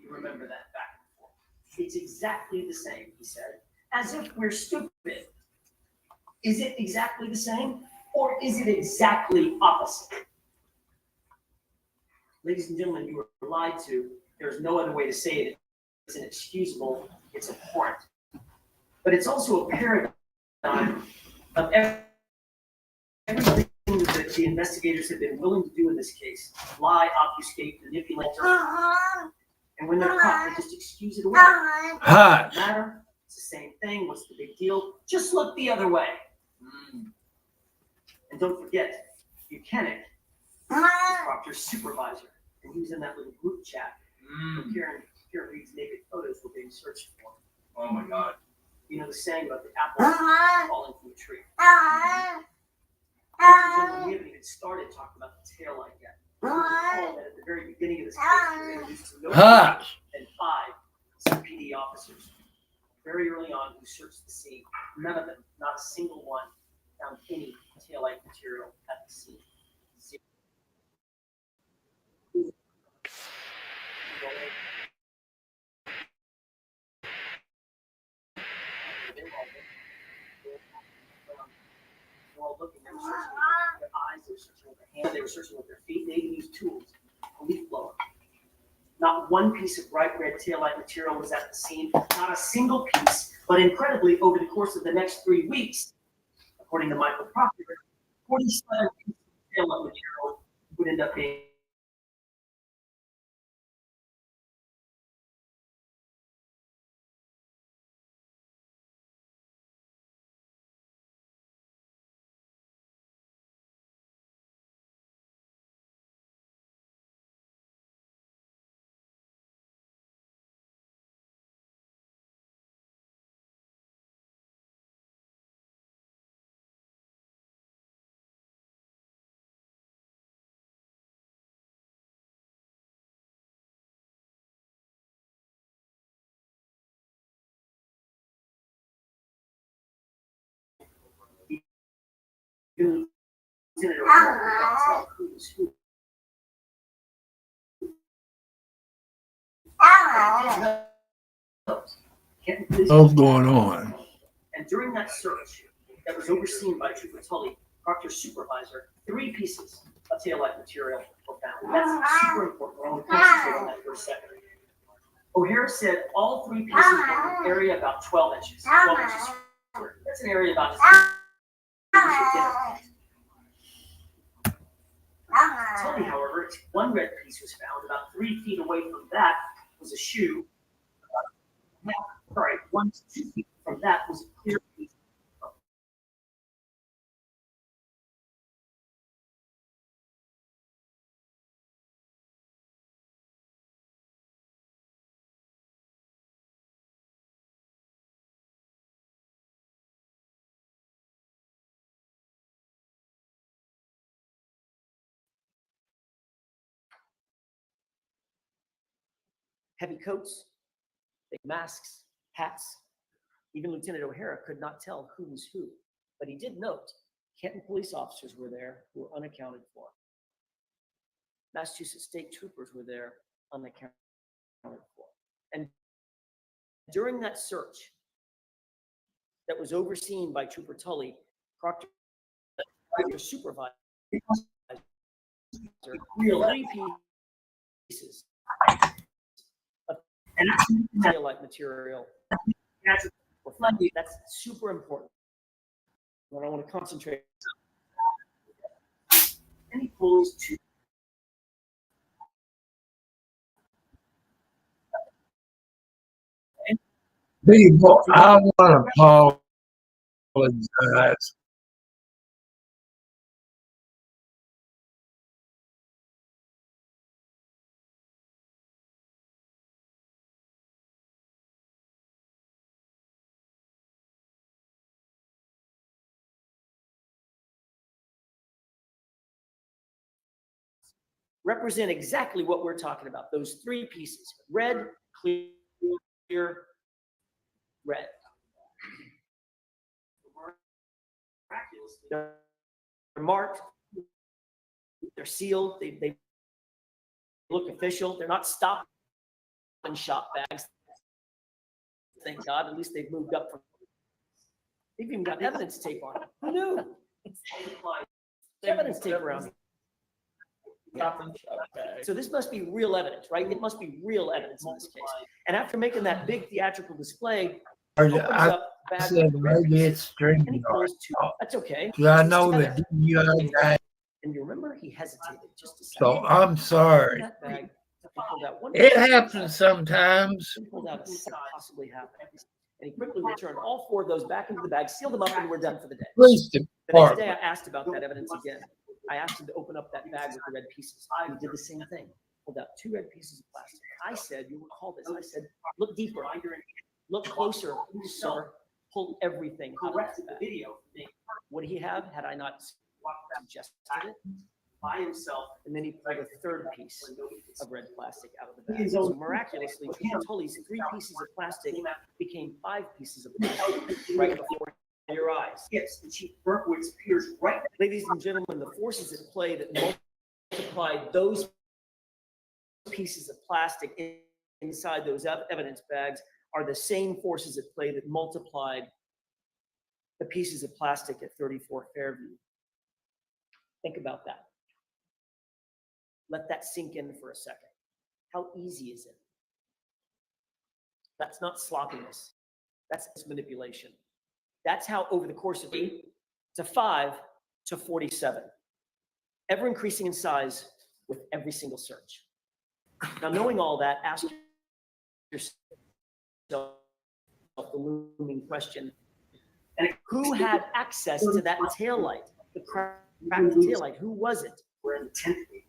remember that back and forth. It's exactly the same, he said, as if we're stupid. Is it exactly the same, or is it exactly opposite? Ladies and gentlemen, you were lied to. There's no other way to say it. It's inexcusable. It's abhorrent. But it's also a paradigm of everything that the investigators have been willing to do in this case: lie, obfuscate, manipulate, and when they're caught, they just excuse it away. Hot. Doesn't matter. It's the same thing. What's the big deal? Just look the other way. And don't forget, Buchanan is Proctor's supervisor, and he was in that little group chat where Karen Reed's naked photos were being searched for. Oh my God. You know the saying about the apple falling from the tree. Ladies and gentlemen, we haven't even started talking about the tail light yet. Recall that at the very beginning of this case, we were introduced to no fewer than 5 CPD officers very early on who searched the scene. None of them, not a single one, found any taillight material at the scene. They're all looking. They were searching with their eyes. They were searching with their hands. They were searching with their feet. They even used tools, a leaf blower. Not one piece of bright red taillight material was at the scene. Not a single piece. But incredibly, over the course of the next 3 weeks, according to Michael Proctor, 47 pieces of taillight material would end up being What's going on? And during that search that was overseen by Trooper Tully, Proctor's supervisor, 3 pieces of taillight material were found. That's super important. We're only concentrating on that for a second. O'Hara said all 3 pieces were in an area about 12 inches. 12 inches square. That's an area about as big as your dinner. Tully, however, 1 red piece was found. About 3 feet away from that was a shoe. 1 to 2 feet from that was a clear piece. Heavy coats, big masks, hats. Even Lieutenant O'Hara could not tell who was who, but he did note Canton police officers were there who were unaccounted for. Massachusetts state troopers were there unaccounted for. And during that search that was overseen by Trooper Tully, Proctor supervisor, 3 pieces of taillight material. That's super important. What I want to concentrate on. And he pulls 2. People, I want to apologize. Represent exactly what we're talking about. Those 3 pieces: red, clear, red. They're marked. They're sealed. They look official. They're not stopped in shop bags. Thank God, at least they've moved up from. They've even got evidence tape on it. Who knew? Evidence tape around. So this must be real evidence, right? It must be real evidence in this case. And after making that big theatrical display, opens I up bag said maybe it's string. and he pulls two. That's okay. I know that you guys. And you remember he hesitated just a second. So I'm sorry. That bag, he pulled out one. It happens sometimes. He pulled out a set, possibly half. And he quickly returned all four of those back into the bag, sealed them up, and we're done for the day. Police The next department. day, I asked about that evidence again. I asked him to open up that bag with the red pieces. He did the same thing. Pulled out two red pieces of plastic. I said, you recall this, I said, look deeper, look closer, sir. Pull everything out of the bag. Would he have, had I not suggested it? By himself, and then he pulled a third piece of red plastic out of the bag. So miraculously, Tully's 3 pieces of plastic became 5 pieces of plastic right before your eyes. Yes, and Chief Berkowitz appears right. Ladies and gentlemen, the forces at play that multiplied those pieces of plastic inside those evidence bags are the same forces at play that multiplied the pieces of plastic at 34 Fairview. Think about that. Let that sink in for a second. How easy is it? That's not sloppiness. That's manipulation. That's how over the course of 8 to 5 to 47, ever increasing in size with every single search. Now, knowing all that, ask yourself the looming question: who had access to that taillight, the cracked taillight? Who was it? We're in the 10th week.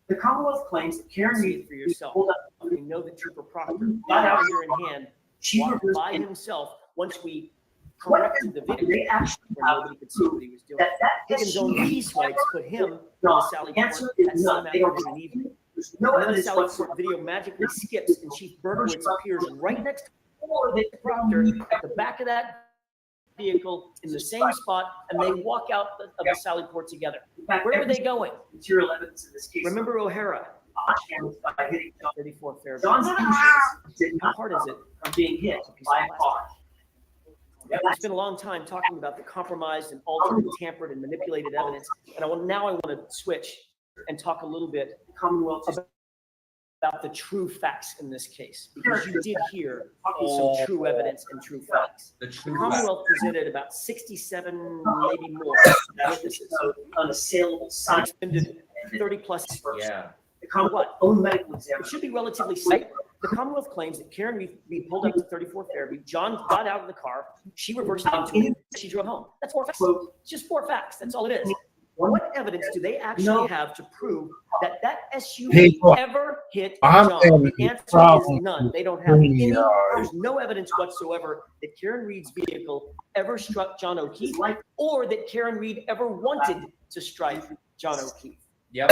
The Commonwealth claims that Karen Reed for yourself. We know that Trooper Proctor got out here in hand, walked by himself. Once we corrected the video, they actually where nobody could see what he was doing. Higgins' own key swipes put him on the Sally Port that same afternoon evening. And then the Sally Port video magically skips, and Chief Berkowitz appears right next to Proctor at the back of that vehicle in the same spot, and they walk out of the Sally Port together. Where were they going? Material evidence in this case. Remember O'Hara? 34 Fairview. John's injuries. How hard is it from being hit by a car? It's been a long time talking about the compromised and altered and tampered and manipulated evidence, and I want to switch and talk a little bit about the true facts in this case, because you did hear some true evidence and true facts. The Commonwealth presented about 67, maybe more, witnesses unassailable signs, 30 plus. Yeah. The Commonwealth own medical examiner. It should be relatively safe. The Commonwealth claims that Karen Reed pulled up to 34 Fairview. John got out of the car. She reversed into him. She drove home. That's 4 facts. It's just 4 facts. That's all it is. What evidence do they actually have to prove that SUV ever hit John? The answer is none. They don't have any. There's no evidence whatsoever that Karen Reed's vehicle ever struck John O'Keefe, or that Karen Reed ever wanted to strike John O'Keefe. Yep.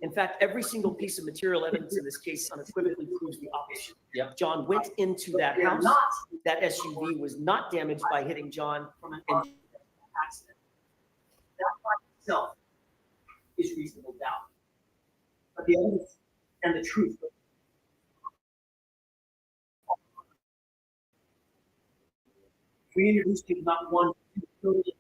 In fact, every single piece of material evidence in this case unequivocally proves the opposite. Yep. John went into that house. That SUV was not damaged by hitting John from an accident. That by itself is reasonable doubt. But the evidence and the truth. We introduced people not one, totally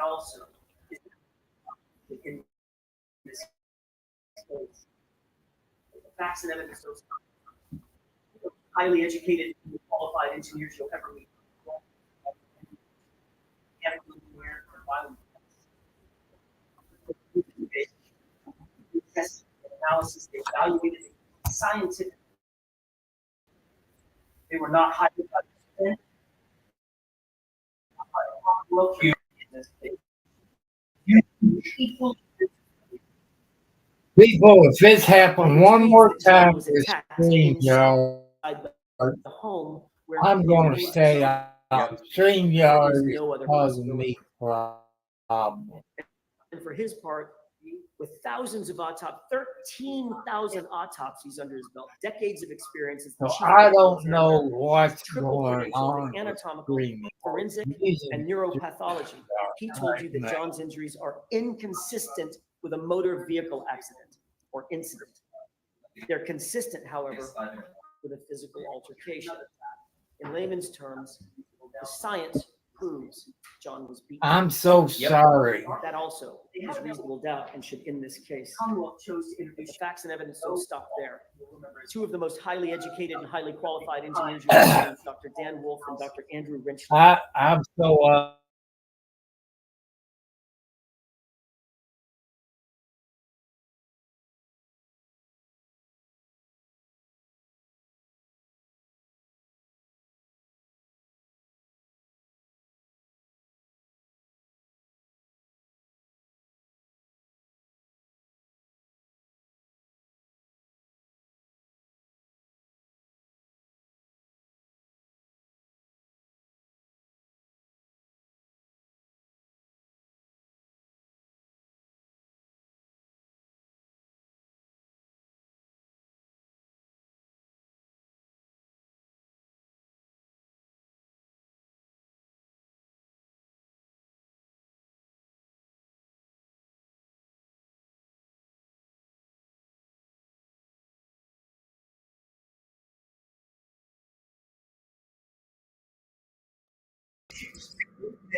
also is in this case. The facts and evidence those highly educated, qualified engineers you'll ever meet. Everywhere for violent tests, analysis, they evaluated it scientifically. They were not highly educated. Located in this case. Equally People, if this happened one more time was this attacked stream, inside y'all, the home where I'm they gonna were stay so out. Stream y'all there is is no other causing possibility. me problems. And for his part, with thousands of 13,000 autopsies under his belt, decades of experience as the So chief I medical don't examiner, know what's triple going credentialed on in with anatomical, streaming. forensic, and neuropathology. He told you that John's injuries are inconsistent with a motor vehicle accident or incident. They're consistent, however, with a physical altercation. In layman's terms, the science proves John was beaten. I'm so sorry. That also is reasonable doubt and should end this case. The facts and evidence don't stop there. Two of the most highly educated and highly qualified engineers you've ever seen, Dr. Dan Wolf and Dr. Andrew Rinchley. I'm so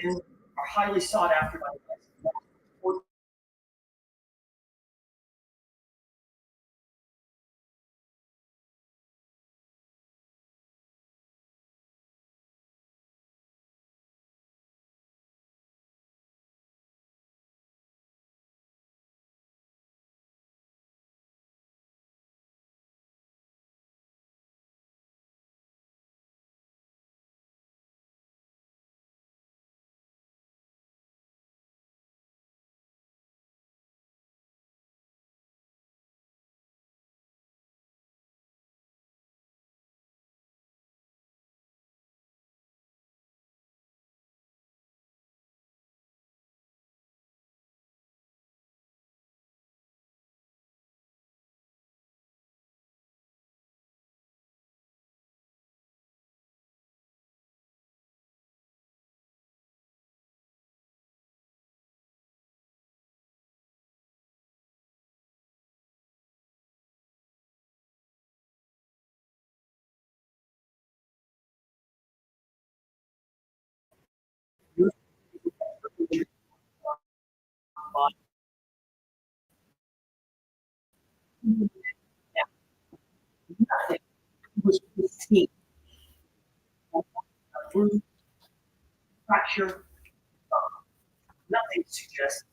And are highly sought after by the rest. Nothing was seen. Bruise, fracture, nothing suggests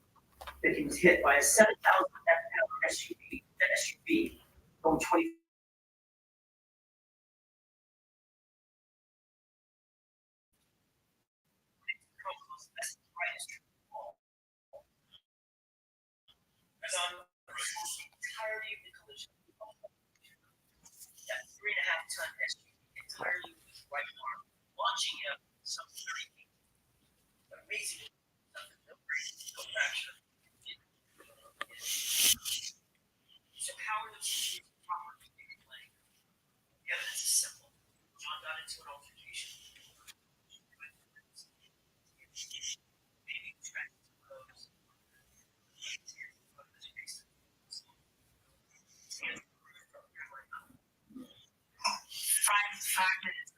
that he was hit by a 7,000 pound SUV going 20. Entirety of the collision, that 3.5 ton SUV entirely with his right arm, launching him some 30 feet. Amazing. No fracture. So how are those injuries properly explained? The evidence is simple. John got into an altercation. Maybe tracked clothes. 5 minutes.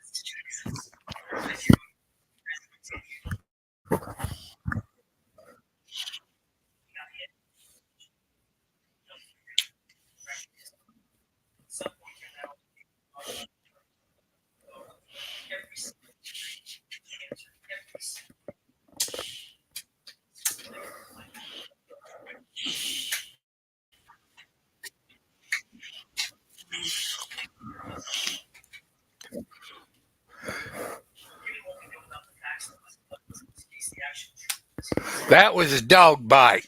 That was a dog bite.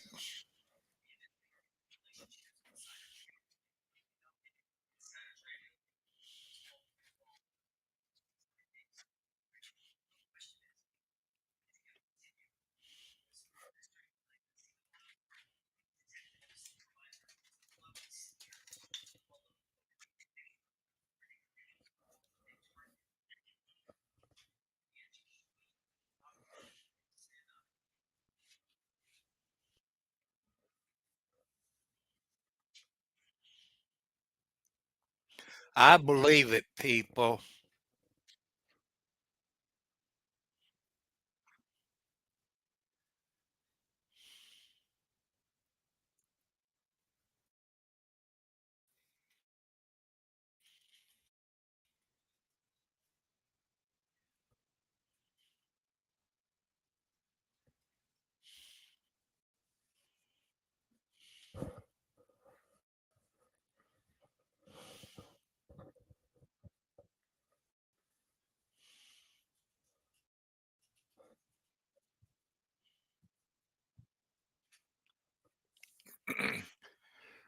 I believe it, people.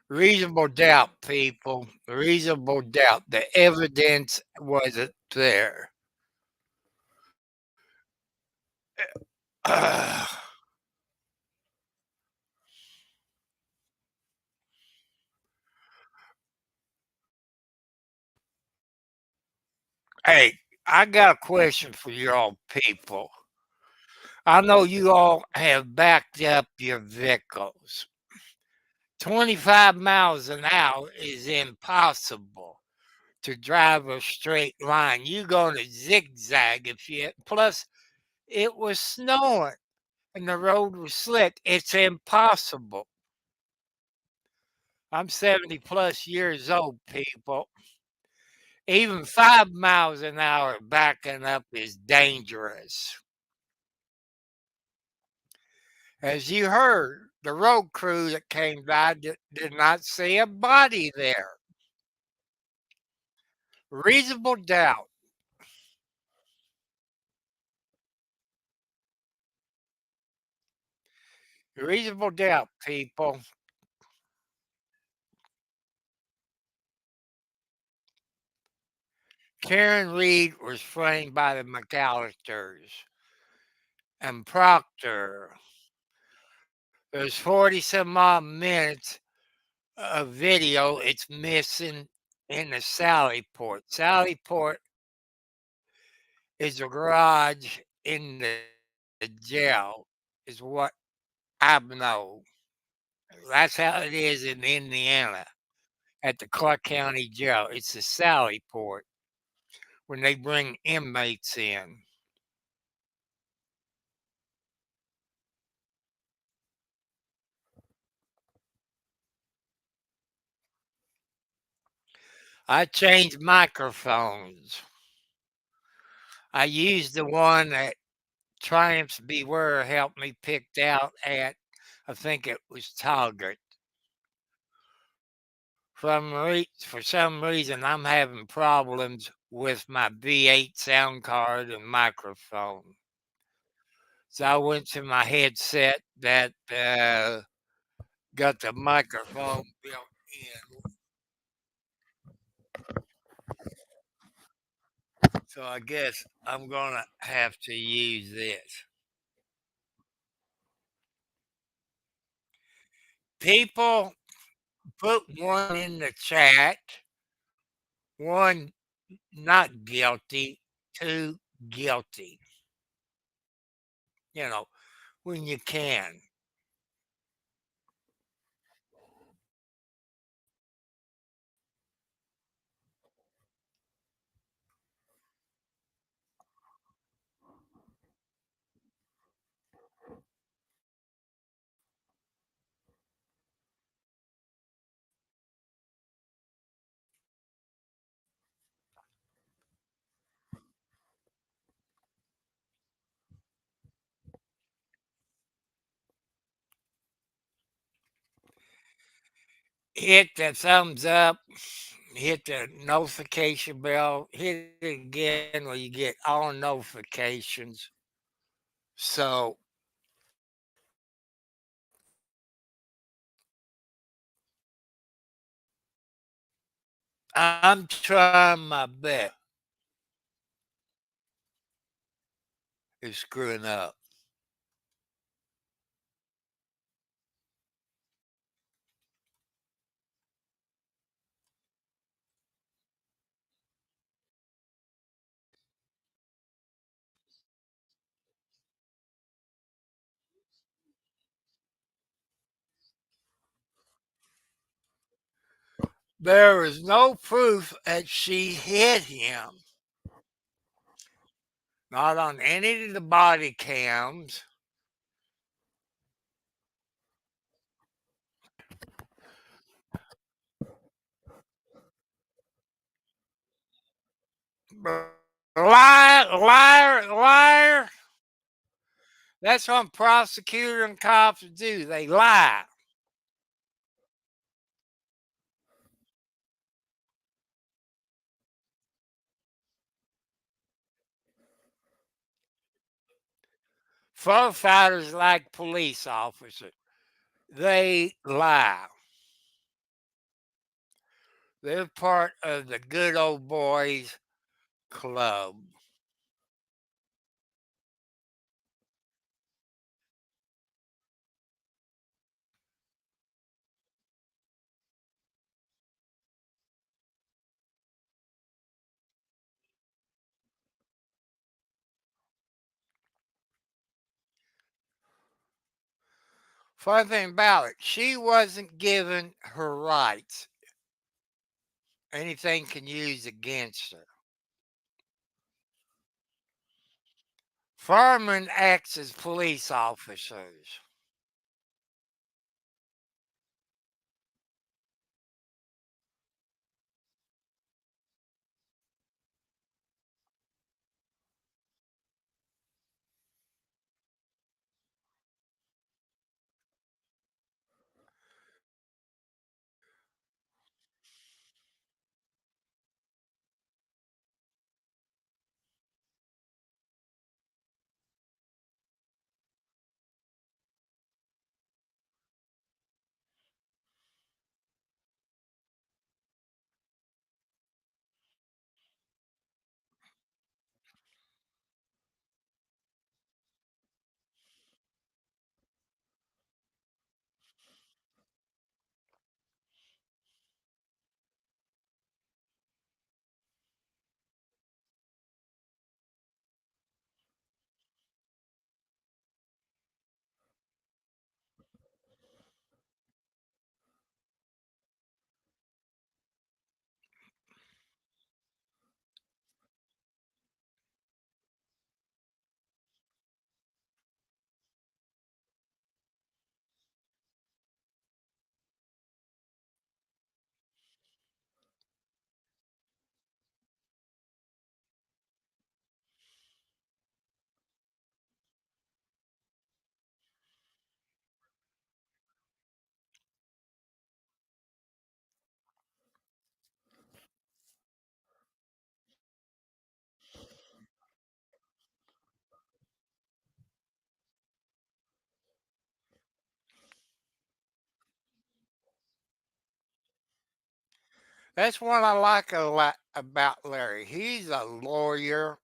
Reasonable doubt, people. Reasonable doubt. The evidence wasn't there. Hey, I got a question for you all people. I know you all have backed up your vehicles. 25 miles an hour is impossible to drive a straight line. You're going to zigzag if you, plus it was snowing and the road was slick. It's impossible. I'm 70 plus years old, people. Even 5 miles an hour backing up is dangerous. As you heard, the road crew that came by did not see a body there. Reasonable doubt. Reasonable doubt, people. Karen Reed was framed by the McAllisters and Proctor. There's 40 some odd minutes of video. It's missing in the Sallyport. Sallyport is a garage in the jail, is what I know. That's how it is in Indiana at the Clark County Jail. It's the Sallyport when they bring inmates in. I changed microphones. I used the one that Triumph's Beware helped me picked out at, I think it was Target. For some reason, I'm having problems with my V8 sound card and microphone. So I went to my headset that got the microphone built in. So I guess I'm going to have to use this. People, put one in the chat, one not guilty, two guilty. You know, when you can. Hit the thumbs up, hit the notification bell, hit it again where you get all notifications. So I'm trying my best at screwing up. There is no proof that she hit him, not on any of the body cams. Liar, liar, liar. That's what prosecutor and cops do. They lie. Firefighters like police officers. They lie. They're part of the good old boys club. Funny thing about it, she wasn't given her rights. Anything can use against her. Firemen acts as police officers. That's what I like a lot about Larry. He's a lawyer.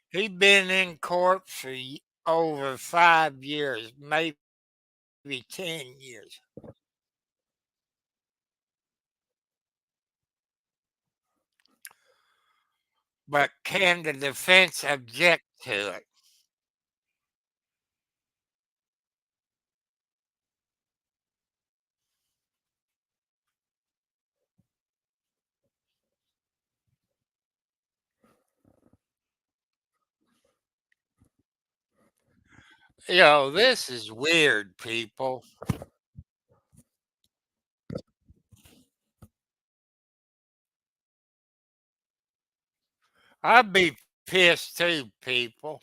He's been in court for over 5 years, maybe 10 years. But can the defense object to it? This is weird, people. I'd be pissed too, people.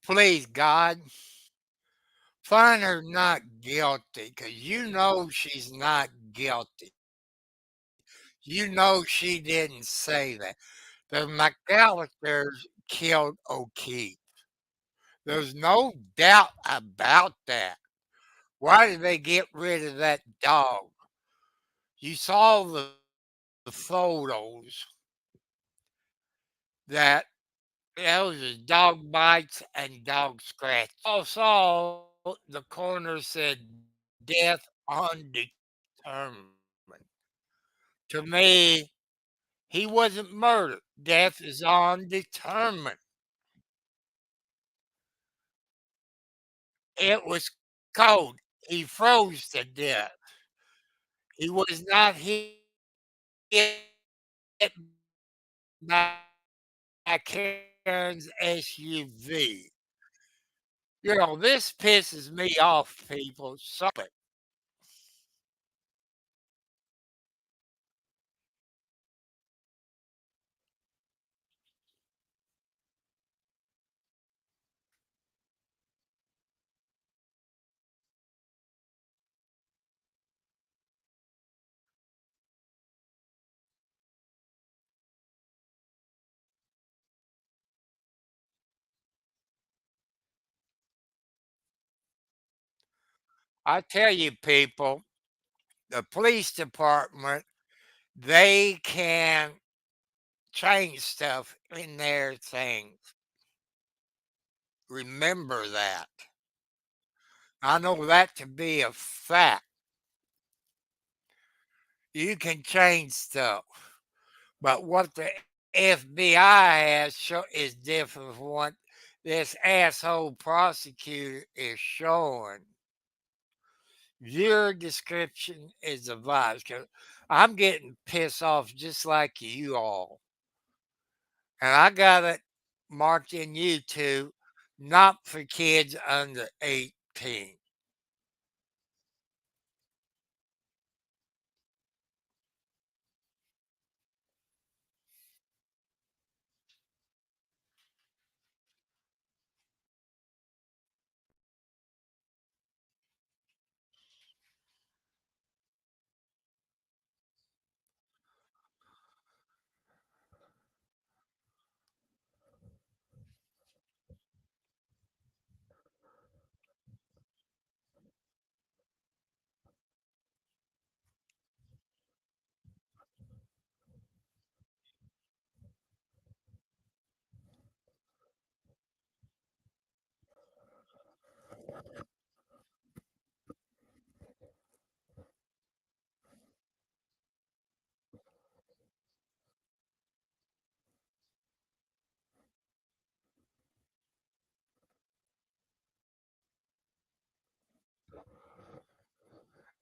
Please, God, find her not guilty, because you know she's not guilty. You know she didn't say that. The McAllisters killed O'Keefe. There's no doubt about that. Why did they get rid of that dog? You saw the photos that those was dog bites and dog scratch. Also, the coroner said death undetermined. To me, he wasn't murdered. Death is undetermined. It was cold. He froze to death. He was not hit by Karen's SUV. You know, this pisses me off, people. Stop it. I tell you, people, the police department, they can change stuff in their things. Remember that. I know that to be a fact. You can change stuff. But what the FBI has is different from what this asshole prosecutor is showing. Your description is a vice. 'Cause I'm getting pissed off just like you all. And I got it marked in YouTube, not for kids under 18.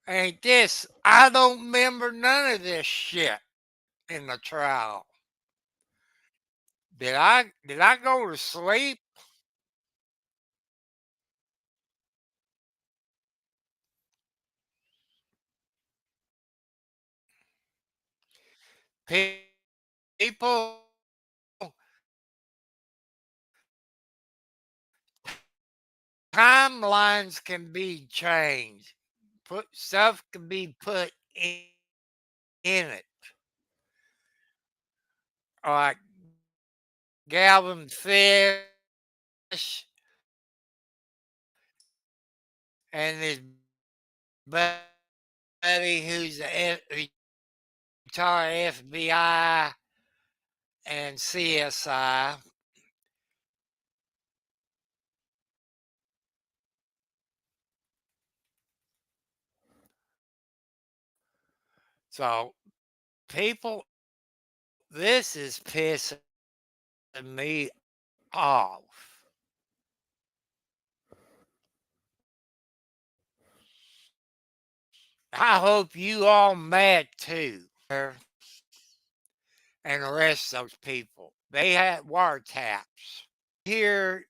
Ain't this? I don't remember none of this shit in the trial. Did I go to sleep? People, timelines can be changed. Put stuff can be put in it. Like Galvin Fish and his buddy who's a retired FBI and CSI. So people, this is pissing me off. I hope you all mad too. And arrest those people. They had wiretaps. Here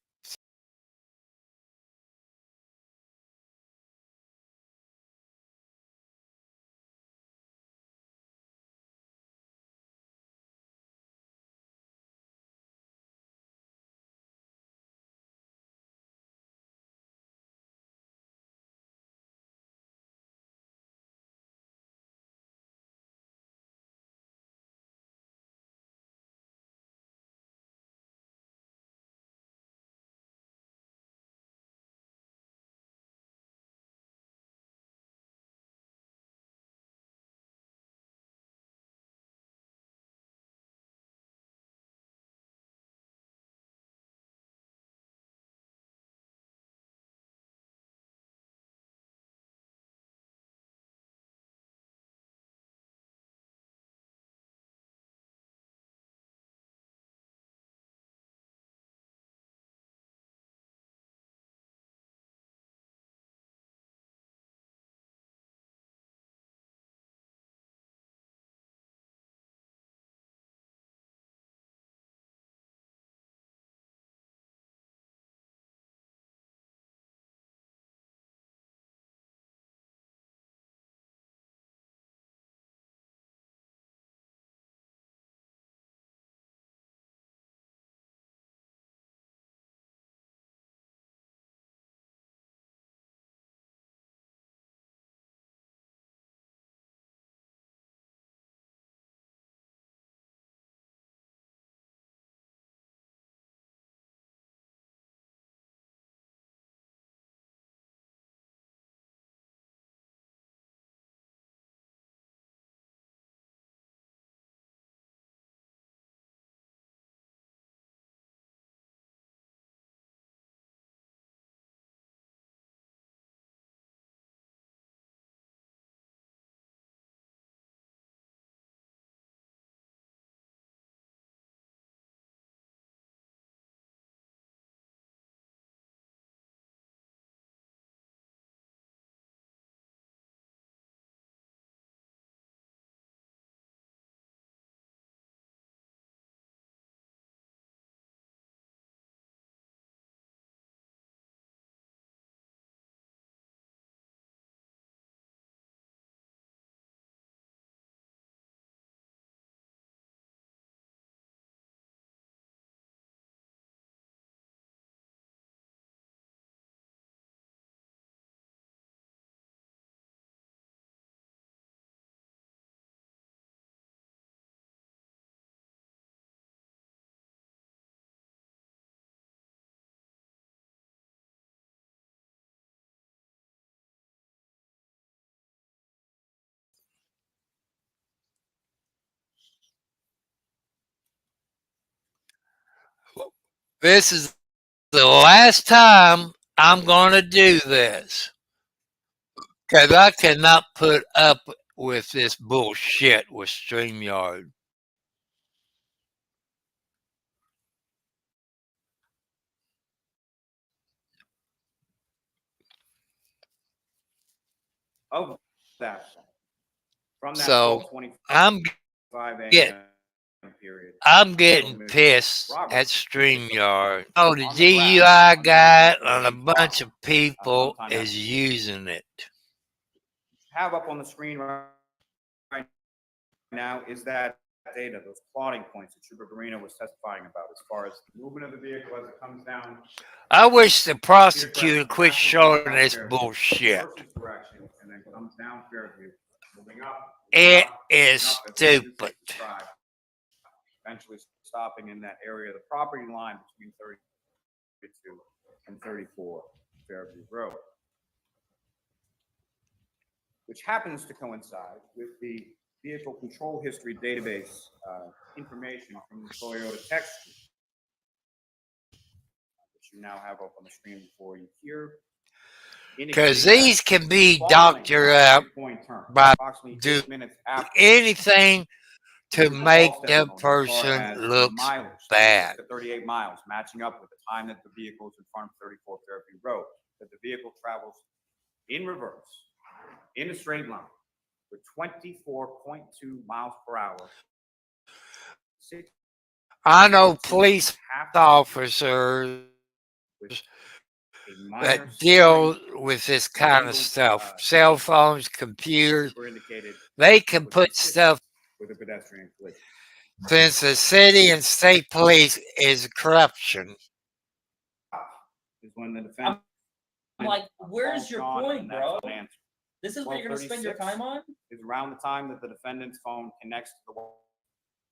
This is the last time I'm going to do this because I cannot put up with this bullshit with StreamYard. Of that, from that So 12:25 I'm get a.m. period, I'm getting Ms. pissed at Roberts StreamYard. Oh, the on the ground GUI underneath guy Mr. and a O'Keefe's bunch car of people sometime is after. using it. Have up on the screen right now is that data, those plotting points that Trooper Garino was testifying about as far as the movement of the vehicle as it comes down I wish the Peter prosecutor Crescent, quit passes showing down this Fairview, bullshit. reverses direction, and then comes down Fairview, moving up, It moving is up, as the witnesses stupid. described, eventually stopping in that area of the property line between 32 and 34 Fairview Road, which happens to coincide with the vehicle control history database information from the Toyota text stream, which you now have up on the screen before you here. Because these can be doctored up by do anything to make the person look bad. 38 miles, matching up with the time that the vehicle is in front of 34 Fairview Road, that the vehicle travels in reverse, in a straight line, with 24.2 miles per hour. I know police officers that deal with this kind of stuff. Cell phones, computers, they can put stuff. With a pedestrian collision. Since the city and state police is corruption. Is when the defendant. I'm like, where's your point, bro? This is what you're going to spend your time on? Is around the time that the defendant's phone connects to the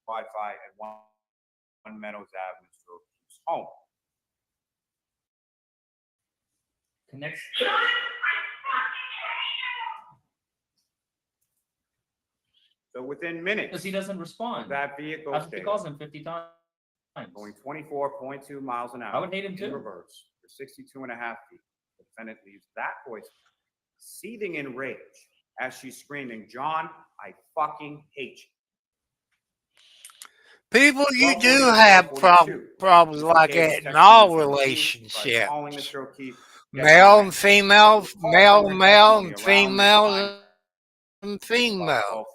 Wi-Fi at One Meadows Avenue, Mr. O'Keefe's home. Connects. So within minutes, Because he doesn't respond. that vehicle He calls him 50 times. Going 24.2 miles an hour. I would hate him in too. Reverse for 62 and a half feet. The defendant leaves that voice seething in rage as she's screaming, "John, I fucking hate you." People, you do have problems like that in all relationships. Male and female, male and male, and female and female.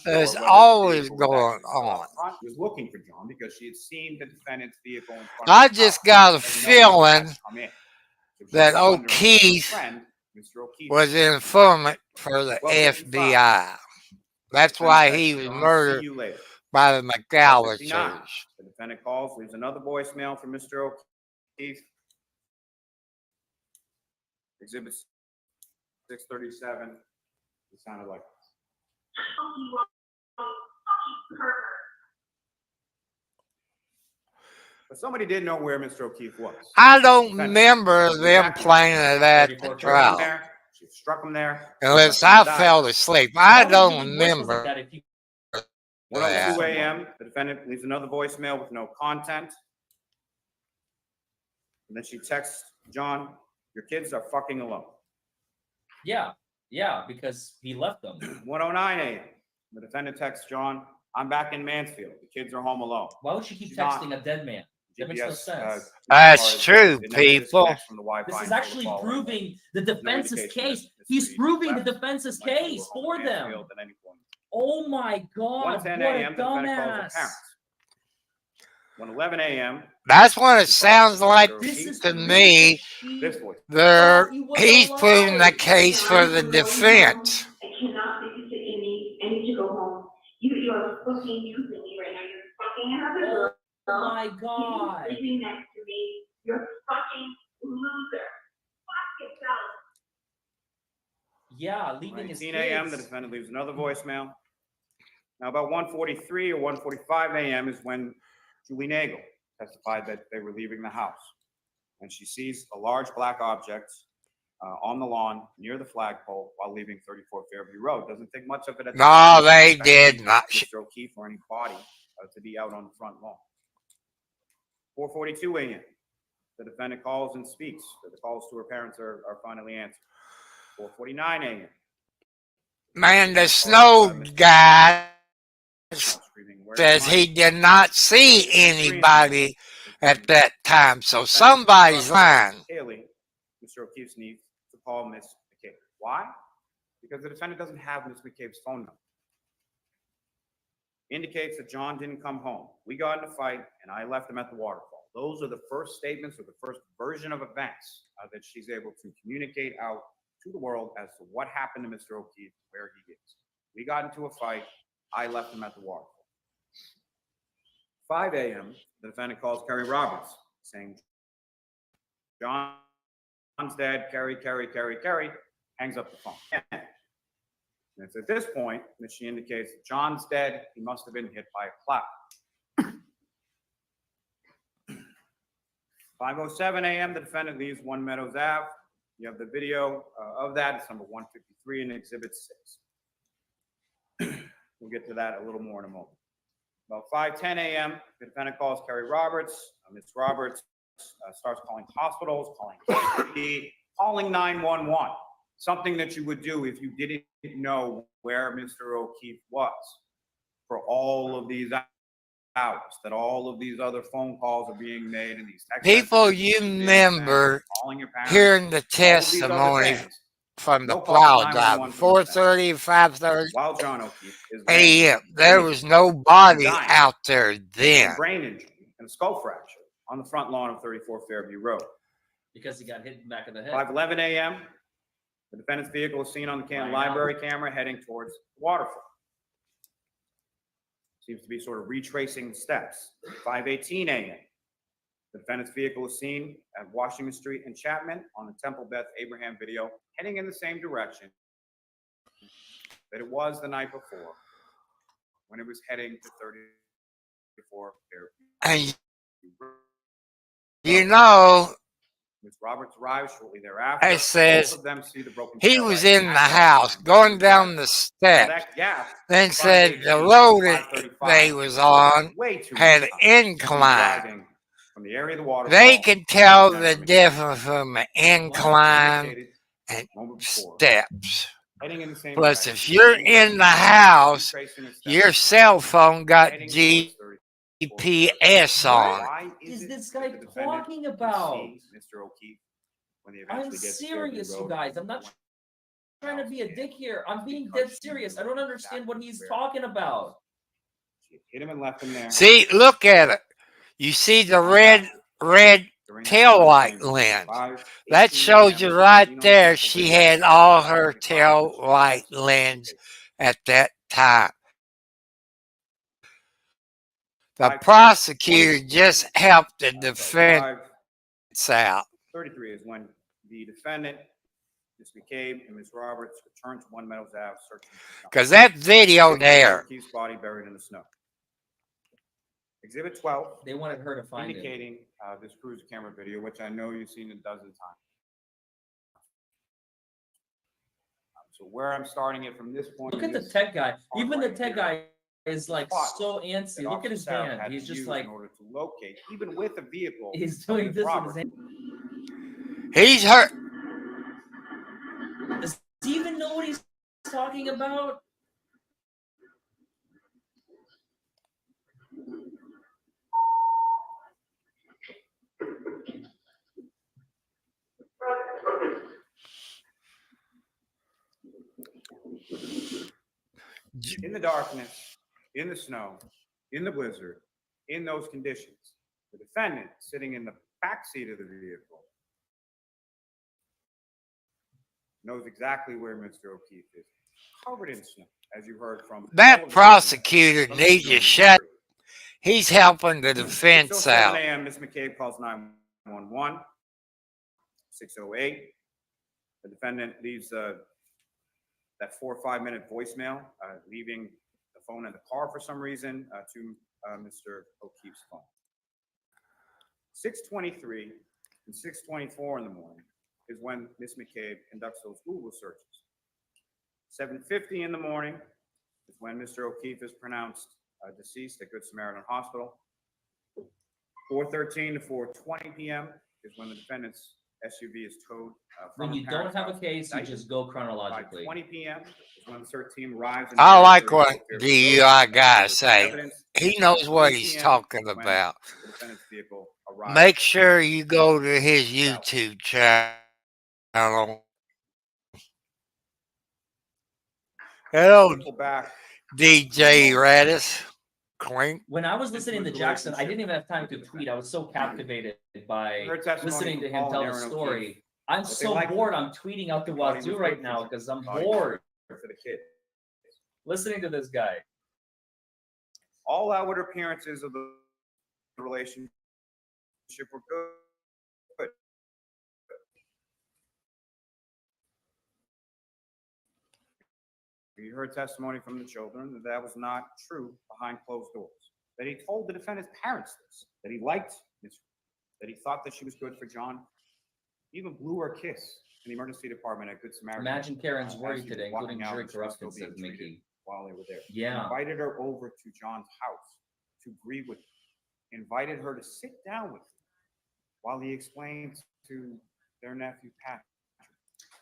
There's always going on. She was looking for John because she had seen the defendant's vehicle in front of I her just house. got a And no one feeling had come in. So she that was wondering if her O'Keefe friend, Mr. O'Keefe, was an informant for the FBI. That's why he was murdered by the McAllisters. The defendant calls, leaves another voicemail for Mr. O'Keefe. Exhibit 637. It sounded like this. But somebody did know where Mr. O'Keefe was. I don't remember them playing it at the trial. She struck him there. Unless I fell asleep. I don't remember. 1:02 a.m. The defendant leaves another voicemail with no content. And then she texts John, "Your kids are fucking alone." Yeah, because he left them. 1:09 a.m. The defendant texts John, "I'm back in Mansfield. The kids are home alone." Why would she keep texting a dead man? That makes no sense. That's true, people. This is actually proving the defense's case. He's proving the defense's case for them. Oh my God, what a dumbass. 1:11 a.m. That's what it sounds like to me. He's proving the case for the defense. I cannot babysit Amy. I need to go home. You are fucking using me right now. You're fucking another girl. Oh my God. You're sleeping next to me. You're a fucking loser. Fuck yourself. Yeah, leaving his 19 a.m. kids. The defendant leaves another voicemail. Now, about 1:43 or 1:45 a.m. is when Julie Nagel testified that they were leaving the house. And she sees a large black object on the lawn near the flagpole while leaving 34 Fairview Road. Doesn't think much of it. At the No, they did not. Mr. O'Keefe or any body to be out on the front lawn. 4:42 a.m. The defendant calls and speaks. The calls to her parents are finally answered. 4:49 a.m. Man, the snow guy Screaming, "Where's says money?" he did not see anybody at that time. So somebody's lying. Haley, Mr. O'Keefe's needs to call Miss McCabe. Why? Because the defendant doesn't have Miss McCabe's phone number. Indicates that John didn't come home. We got in a fight and I left him at the waterfall. Those are the first statements or the first version of events that she's able to communicate out to the world as to what happened to Mr. O'Keefe, where he is. We got into a fight. I left him at the waterfall. 5 a.m., the defendant calls Kerry Roberts saying, John's dead, Kerry, hangs up the phone. And it's at this point that she indicates that John's dead, he must have been hit by a cloud. 5:07 a.m., the defendant leaves One Meadows Ave. You have the video of that. It's number 153 in Exhibit 6. We'll get to that a little more in a moment. About 5:10 a.m., the defendant calls Kerry Roberts. Ms. Roberts starts calling hospitals, calling 911. Something that you would do if you didn't know where Mr. O'Keefe was for all of these hours, that all of these other phone calls are being made and these text People, messages you being remember sent, calling your parents, hearing the all of these other testimony things. from the No call to plow driver, 911 4:30, 5:30 while John O'Keefe is a.m. There was no body dying. out there then. brain injury and a skull fracture on the front lawn of 34 Fairview Road. Because he got hit in the back of the head. 5:11 a.m., the defendant's vehicle is seen on the Canton Library camera heading towards the waterfront. Seems to be sort of retracing the steps. 5:18 a.m., the defendant's vehicle is seen at Washington Street and Chapman on the Temple Beth Abraham video, heading in the same direction that it was the night before when it was heading to 34 Fairview. And you know, Ms. Roberts arrives shortly thereafter. it says both of them see the broken he tail was light in at the that house time. going down the steps. That gap, Then said the 5:18, road that 5:35, they was on way too had much an time to be incline. driving from the area of the waterfall. They could tell the Potentially difference from an incline indicated and a moment before, steps. heading in the same Plus, direction, if you're in the house, retracing the steps, your cell phone got heading towards 34 GPS on. Why Is it this that guy the defendant talking can about? see Mr. O'Keefe when he I'm eventually gets to Fairview serious, you Road? guys. I'm not trying to be a dick here. I'm being dead serious. I don't understand what he's talking about. She hit him and left him there. See, look at it. You see the red tail light lens. That shows you right there she had all her tail light lens at that time. The prosecutor just helped the defense out. 33 is when the defendant, Ms. McCabe and Ms. Roberts returned to One Meadows Ave searching for Because that video there. O'Keefe's body buried in the snow. Exhibit 12. They wanted her to find it. Indicating this cruise camera video, which I know you've seen a dozen times. So where I'm starting it from this point. Look at the tech guy. Even the tech guy is like so antsy. Look at his hand. He's just like, in order to locate, even with a vehicle. he's doing this with his hand. He's hurt. Does he even know what he's talking about? In the darkness, in the snow, in the blizzard, in those conditions, the defendant sitting in the back seat of the vehicle knows exactly where Mr. O'Keefe is, covered in snow, as you heard from That prosecutor needs to shut. He's helping the defense out. 6:07 a.m., Ms. McCabe calls 911. 6:08, the defendant leaves that 4 or 5 minute voicemail, leaving the phone in the car for some reason to Mr. O'Keefe's phone. 6:23 and 6:24 in the morning is when Ms. McCabe conducts those Google searches. 7:50 in the morning is when Mr. O'Keefe is pronounced deceased at Good Samaritan Hospital. 4:13 to 4:20 p.m. is when the defendant's SUV is towed from When her you don't parents' have a house. case, you just go chronologically. 20 p.m. is when the search team arrives. I like what DUI guy say. He knows what 3 he's p.m. talking is when about. the defendant's vehicle arrives. Make sure you go to his YouTube channel. Hello, Circle back. DJ Radis. Clink. When I was listening to Jackson, I didn't even have time to tweet. I was so captivated by Her testimony listening to from him Paul tell and the Aaron story. O'Keefe. I'm But they so liked bored. it. I'm tweeting out the Thought he wazoo was right good now for because I'm thought he was bored good for the kid. listening to this guy. All outward appearances of the relationship were good. We heard testimony from the children that that was not true behind closed doors. That he told the defendant's parents this, that he liked Miss, that he thought that she was good for John. He even blew her a kiss in the emergency department at Good Samaritan. Imagine Karen's as worry he was today, walking including out jury and she was still corruption, being says treated Mickey. while they were there. Yeah. Invited her over to John's house to grieve with him. Invited her to sit down with him while he explained to their nephew Patrick.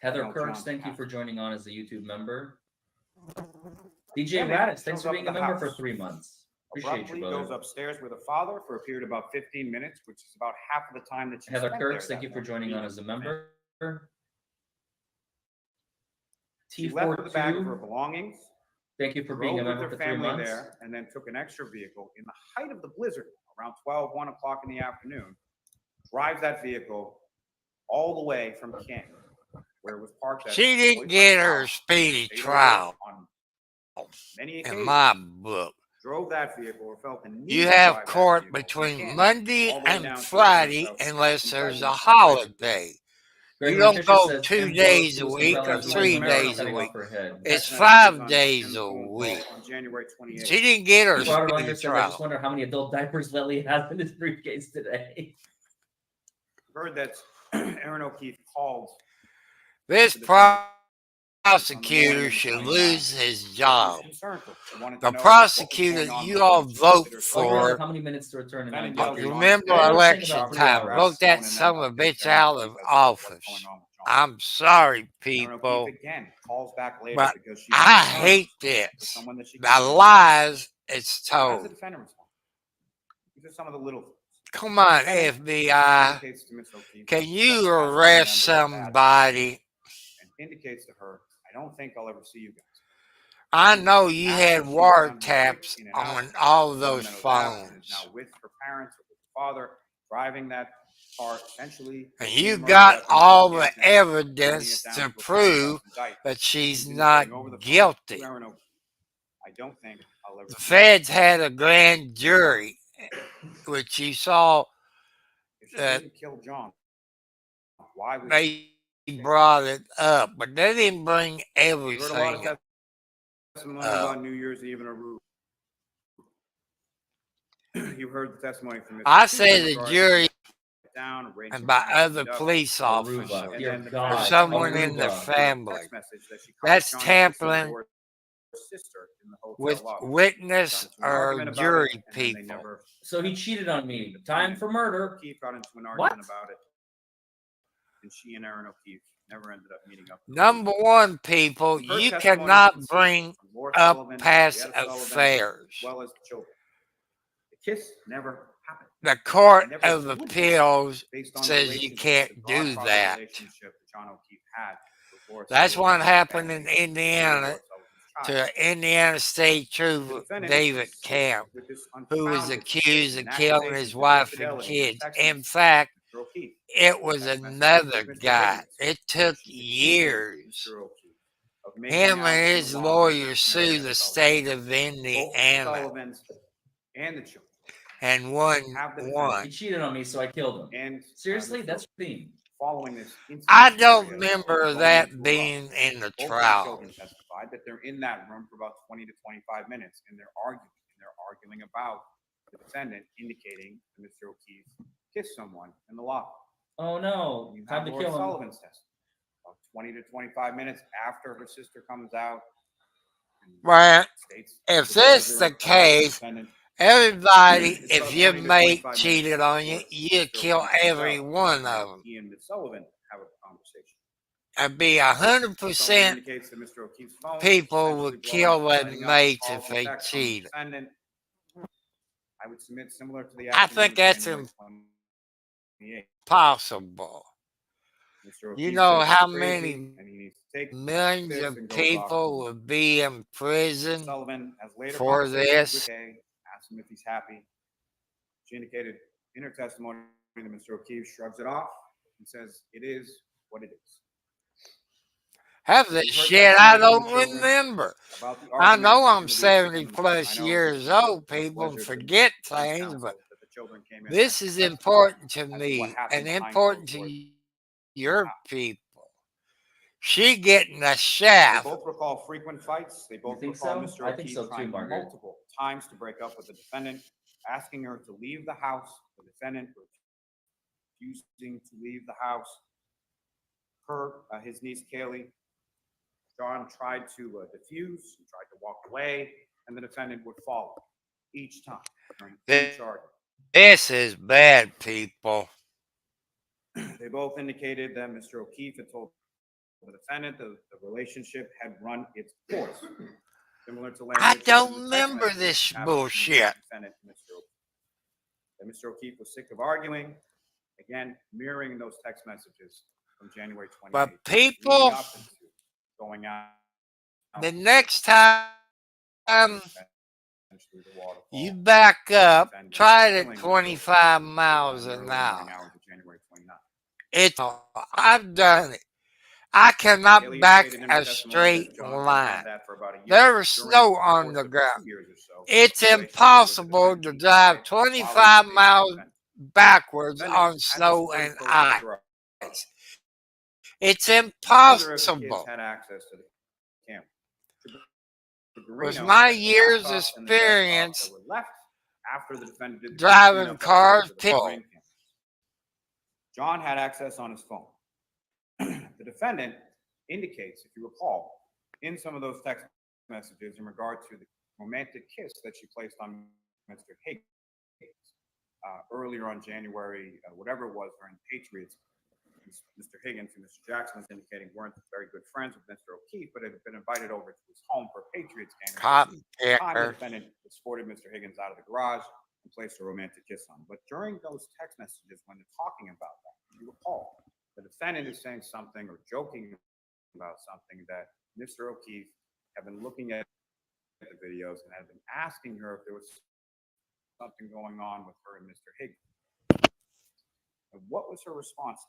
Heather No, Kirks, John thank you Patrick. for joining on as a YouTube member. DJ Then he Raditz, thanks shows for up being at a the member for house. 3 months. Appreciate Abruptly you, goes brother. upstairs with a father for a period of about 15 minutes, which is about half of the time that she Heather spent Kirks, there thank you that for joining morning. on as a member. She left with a bag of her T42, belongings, thank you for being a drove with member her for 3 family months. there, and then took an extra vehicle in the height of the blizzard, around 1 o'clock in the afternoon, drives that vehicle all the way from Canton, where it was parked at. She didn't Boyfriend's get her house, speedy stayed over trial on many in occasions. my book. Drove that vehicle or felt the need You to have drive that court vehicle from between Canton Monday all the way and down to Friday Atlanta, unless inside there's the a Detroit holiday. You Gregory don't Fisher go says, 2 "M days a Susan week or Bell is 3 America days a cutting week. off her head." It's Text messages 5 on days Tim's a phone call week. on January 28th. She didn't get her Robert speedy Unger says, "I just trial. wonder how many adult diapers Lily has in his briefcase today." Heard that Aaron O'Keefe called This the defendant prosecutor should lose his job. concerned for. He wanted to The know what was prosecutor going on you with all him. She vote considered Oh, Greg, for, how many minutes to return in Defendant 9 yelled at John remember Stewart. election About 3 time, hours. vote that And son of a then bitch updates Aaron out O'Keefe of as to what's office. going on with John. I'm sorry, Aaron people, O'Keefe again calls back later but because she's I concerned hate for this. someone that she The considers lies it's How does the told. defendant respond? These are some of the little things. Come on, Defendant FBI. indicates to Miss O'Keefe Can that you has arrest remembered that bad somebody? and indicates to her, I don't think I'll ever see you guys. I know you had After she was done her wiretaps trip in and out, on all the those woman that was out and is phones. now with her parents or with her father, driving that car essentially. And taking you the murder got weapon all from the Canton, bringing it evidence down to a prove indictment, that she's communicating not over the phone guilty. to Aaron O'Keefe, I don't think I'll ever The see feds had a grand jury, which you saw if she that didn't kill John. Why would they brought it up, but they didn't bring you heard a lot of everything testimony up. about New Year's Eve in Aruba? You heard the testimony from Mr. I Cooper say in the regards to jury down, arranging and by time to other meet up. police Aruba, officers And dear then the God, or fact someone in the Aruba. family. text message that she caught That's John's tampering divorced sister in the hotel with lobby. witness Got into an or argument about jury it, and then they people. never- So he cheated on me. Time for murder. O'Keefe got into an What? argument about it, and she and Aaron O'Keefe never ended up meeting up. Number one, people, Her you testimony cannot consists bring of Laura up Sullivan, past Brietta Sullivan, affairs. as well as the children. The kiss never happened. The Court Never of would be, Appeals based on the says you relationship, can't the do godfather that. relationship that John O'Keefe had with Laura That's Sullivan what happened in and Laura Indiana Sullivan's child. to Indiana State The Trooper defendant David insists Camp, with this who was unfounded accused of and killing accusations his of wife and infidelity kids. text In messages fact, to Mr. O'Keefe. it was Text messages another with Mr. guy. Higgins. It took She's accusing years. Mr. O'Keefe of making Him out and in his the lobby lawyer with sued Marietta the Sullivan. state of Both the Indiana Sullivans and the children and won. have the He Won. cheated on me, so I killed him. and Seriously, the that's children. your theme. Following this incident, I don't Marietta remember going that into a being lobby. in the Both of the trial. children testified that they're in that room for about 20 to 25 minutes, and they're arguing about the defendant indicating that Mr. O'Keefe kissed someone in the lobby. Oh no, You time have to Laura kill him. Sullivan's testimony about 20 to 25 minutes after her sister comes out. and Well, states if the this pleasure the of the case, defendant Everybody, It's if about your 20 to mate 25 minutes cheated on you, before you Mr. kill O'Keefe comes every out. one of them. He and Ms. Sullivan have a conversation. I'd be Sullivan 100% indicates that Mr. O'Keefe's phone people essentially would blowing, kill their lighting up with mates calls if and they texts from the cheated. defendant. I would submit similar to the I afternoon think of that's January 28th. impossible. Mr. You O'Keefe know says how he's crazy many and he needs to take millions this of and goes off to people would be in prison Sullivan has later for conversations with this? Kay, asked him if he's happy. She indicated in her testimony that Mr. O'Keefe shrugs it off and says it is what it is. Half of this You've heard shit I testimony from the don't children remember. about the I argument know I'm and the abuse 70 within the plus I know years this is old, a people, and pleasure to forget defense things, counsel but that the children came in this and is testified important to as what me happened and behind important closed to doors. your people. She getting the They shaft. both recall frequent fights. They both think recall so? Mr. I think O'Keefe so too, trying Margaret. multiple times to break up with the defendant, asking her to leave the house. The defendant refusing to leave the house. His niece Kaylee, John tried to diffuse. He tried to walk away, and the defendant would follow each time during each argument. This is bad, people. They both indicated that Mr. O'Keefe had told the defendant that the relationship had run its course. Similar to I language in don't the text remember messages this happened between the bullshit. defendant and Mr. O'Keefe. That Mr. O'Keefe was sick of arguing, again, mirroring those text messages from January 28th. But leading people, up into going out the next time essentially the waterfall, you back up, defendant try it killing at Mr. 25 O'Keefe miles in the an early hour. morning hours of January 29th. It's, I've done it. I cannot Kaylee back indicated in her a testimony that straight John had line. had that for about a year. There was During snow the on course the of 2 ground. years or so, It's the relationship with the impossible defendant to died drive following 25 the miles event. backwards Defendant on had snow escorted and close to ice. the garage. It's Neither of the kids impossible. had access to the camera. With Garino my had the years' laptop and the desktop experience that were left after the defendant did the driving cleanup cars, of the people. brain cameras. John had access on his phone. The defendant indicates, if you recall, in some of those text messages in regard to the romantic kiss that she placed on Mr. Higgins earlier on January, whatever it was, during Patriots. Mr. Higgins and Mr. Jackson was indicating weren't very good friends with Mr. O'Keefe, but had been invited over to his home for a Patriots game. Cotton At the time, the picker. defendant escorted Mr. Higgins out of the garage and placed a romantic kiss on him. But during those text messages, when they're talking about that, you recall, the defendant is saying something or joking about something that Mr. O'Keefe had been looking at the videos and had been asking her if there was something going on with her and Mr. Higgins. And what was her response?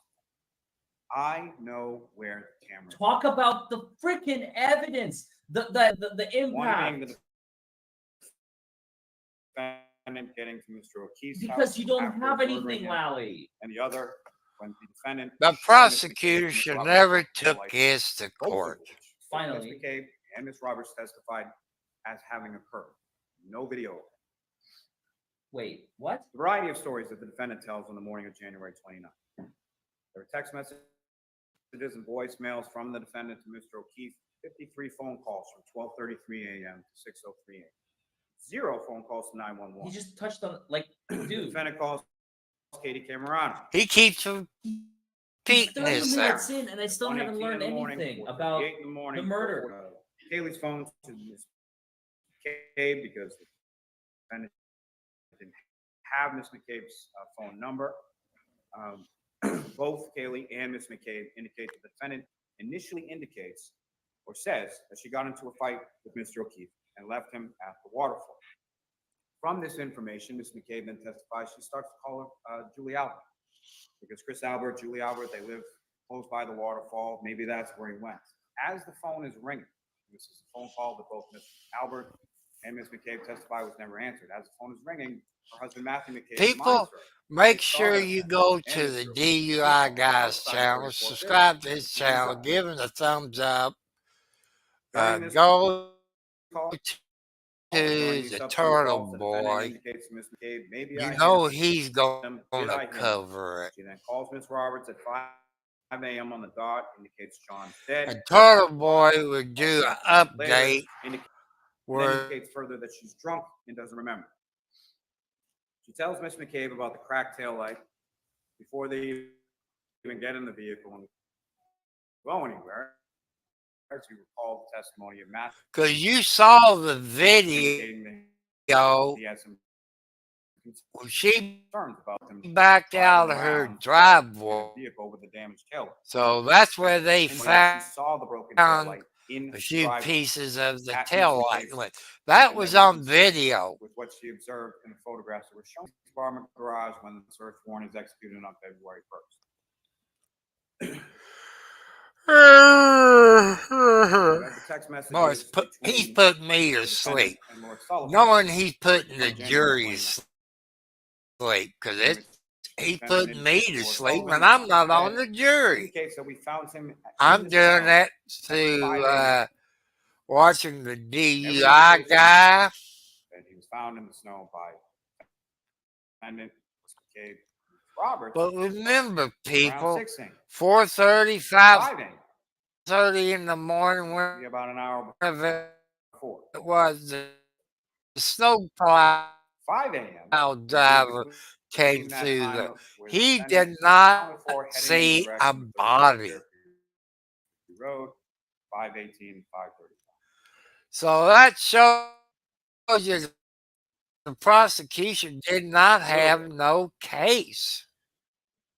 I know where the camera is. Talk about the freaking evidence, the One being impact. the defendant getting to Mr. O'Keefe's Because house you don't after have murdering anything, him, Lally. and the other when the defendant The shot Mr. prosecutor McCabe, Mr. should Roberts never took took life, his to both of court. which both Finally. Ms. McCabe and Ms. Roberts testified as having occurred. No video. Wait, what? The variety of stories that the defendant tells on the morning of January 29th. There were text messages and voicemails from the defendant to Mr. O'Keefe, 53 phone calls from 12:33 a.m. to 6:03 a.m. 0 phone calls to 911. He just touched on, like, The dude. defendant calls Katie Camerano. He keeps repeating 30 himself. minutes in, and I still haven't 1:18 learned in the morning, anything 4:38 about in the morning, the murder. Kaylee's phone to Ms. McCabe because the defendant didn't have Ms. McCabe's phone number. Both Kaylee and Ms. McCabe indicate that the defendant initially indicates or says that she got into a fight with Mr. O'Keefe and left him at the waterfall. From this information, Ms. McCabe then testifies she starts to call her Julie Albert. Because Chris Albert, Julie Albert, they live close by the waterfall. Maybe that's where he went. As the phone is ringing, this is a phone call that both Ms. Albert and Ms. McCabe testify was never answered. As the phone is ringing, her husband Matthew McCabe People, reminds her, make sure you go to the DUI Guys channel, subscribe to his channel, give him a thumbs up, during this go call, to the Turtle Boy. You know he's going to cover it. She then calls Ms. Roberts at 5 a.m. on the dot, indicates John's dead. And Turtle Boy would do an update Later, where indicates further that she's drunk and doesn't remember. She tells Miss McCabe about the cracked tail light before they even get in the vehicle and go anywhere. She recalled the testimony of Matthew. Because you saw the video. Indicating that he had some Well, she concerns about them backed out of driving her around in driveway. a vehicle with a damaged tail light. So that's where they And found she saw the broken tail light in a the few driveway pieces of the at tail Miss light. McCabe's. That And was that on was video. with what she observed in the photographs that were shown in the apartment garage when the search warrant is executed on February 1st. The text Morris, messages he's between putting me to the defendant sleep. and Lord Sullivan Knowing he's putting the on January jury to 29th, sleep. Because in which he's the putting defendant me indicates to Lord sleep, Sullivan and I'm is not on dead. the jury. Indicates that we found him in I'm the doing snow that at 5 to a.m. watching the Every DUI indication guy. that he was found in the snow by defendant McCabe Roberts But remember, around people, 6 a.m. 4:30, 5 a.m. 5:30 in the morning, Be about an hour whenever before. it was, the snowplow 5 a.m. driver came between that through time there. of where the He defendant did was not accounted for heading in the see a direction of body. Road, 518, 535. So that shows you the prosecution did not have no case.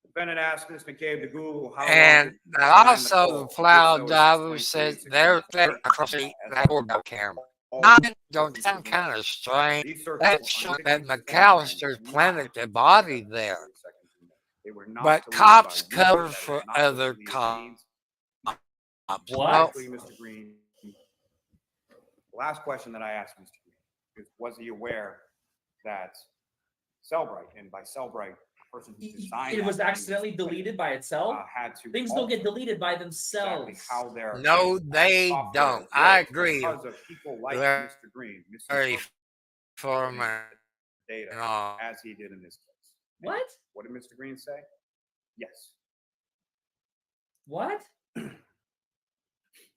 Defendant asked Ms. McCabe to Google how long And did the defend also the Nicole. He did plow so at driver 6:23 said and they're 6:28. across the As doorbell camera. all Not don't persons sound within- kind of strange. These searches That were showed under that consent and McAllister not planted the to be body together there. 30 seconds in there. They were not But to leave by cops weekly, cover that is for not what other release cops. means. What? Actually, Mr. Green, the last question that I asked Mr. Green is, was he aware that Cellbrite, and by Cellbrite, the person who designed It was that accidentally language, deleted by itself? had to Things don't get alter deleted by exactly themselves. how their No, they software don't. I works agree. because of people like Larry Mr. Green Very misinterpreting Foreman data and all. as he did in this case. And What? what did Mr. Green say? Yes. What?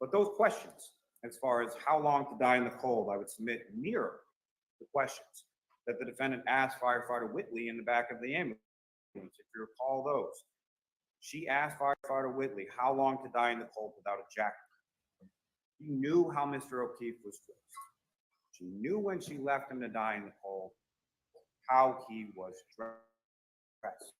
But those questions, as far as how long to die in the cold, I would submit mirror the questions that the defendant asked firefighter Whitley in the back of the ambulance, if you recall those. She asked firefighter Whitley how long to die in the cold without a jacket. She knew how Mr. O'Keefe was dressed. She knew when she left him to die in the cold how he was dressed.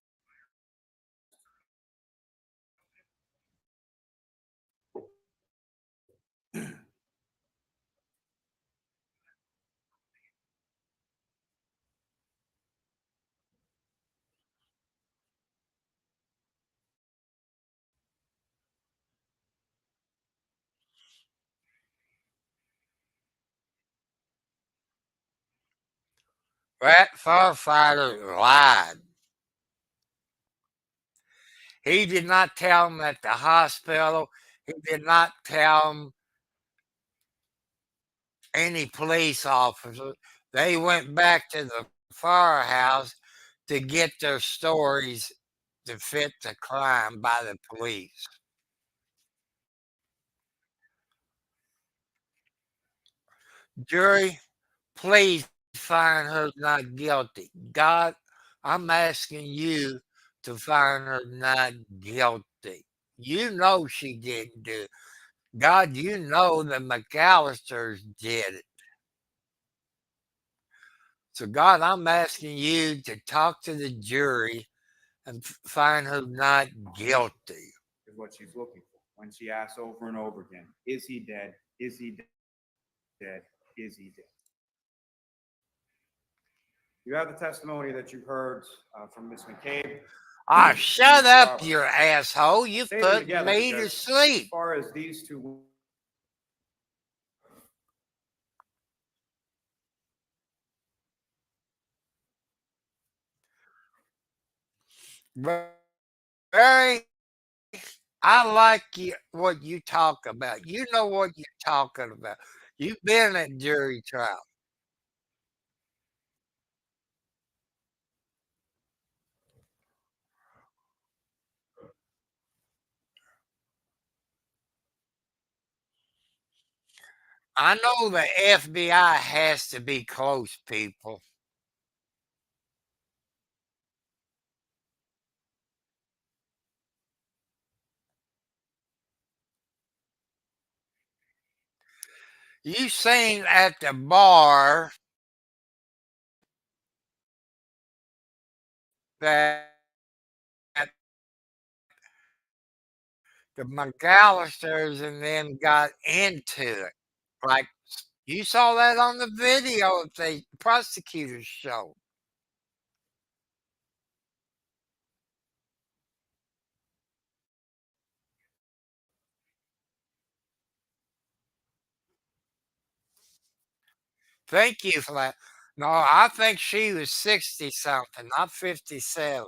That firefighter lied. He did not tell them at the hospital. He did not tell them any police officers. They went back to the firehouse to get their stories to fit the crime by the police. Jury, please find her not guilty. God, I'm asking you to find her not guilty. You know she didn't do it. God, you know the McAllisters did it. So, God, I'm asking you to talk to the jury and find her not guilty. Is what she's looking for. When she asks over and over again, is he dead? Is he dead? Is he dead? You have the testimony that you heard from Ms. McCabe. Ah, shut up, you asshole. You Say them put together me to because sleep. as far as these two Very, I like you, what you talk about. You know what you're talking about. You've been at jury trial. I know the FBI has to be close, people. You seen at the bar that the McAllisters and them got into it. Like you saw that on the video that the prosecutors showed. Thank you for that. No, I think she was 60 something, not 57.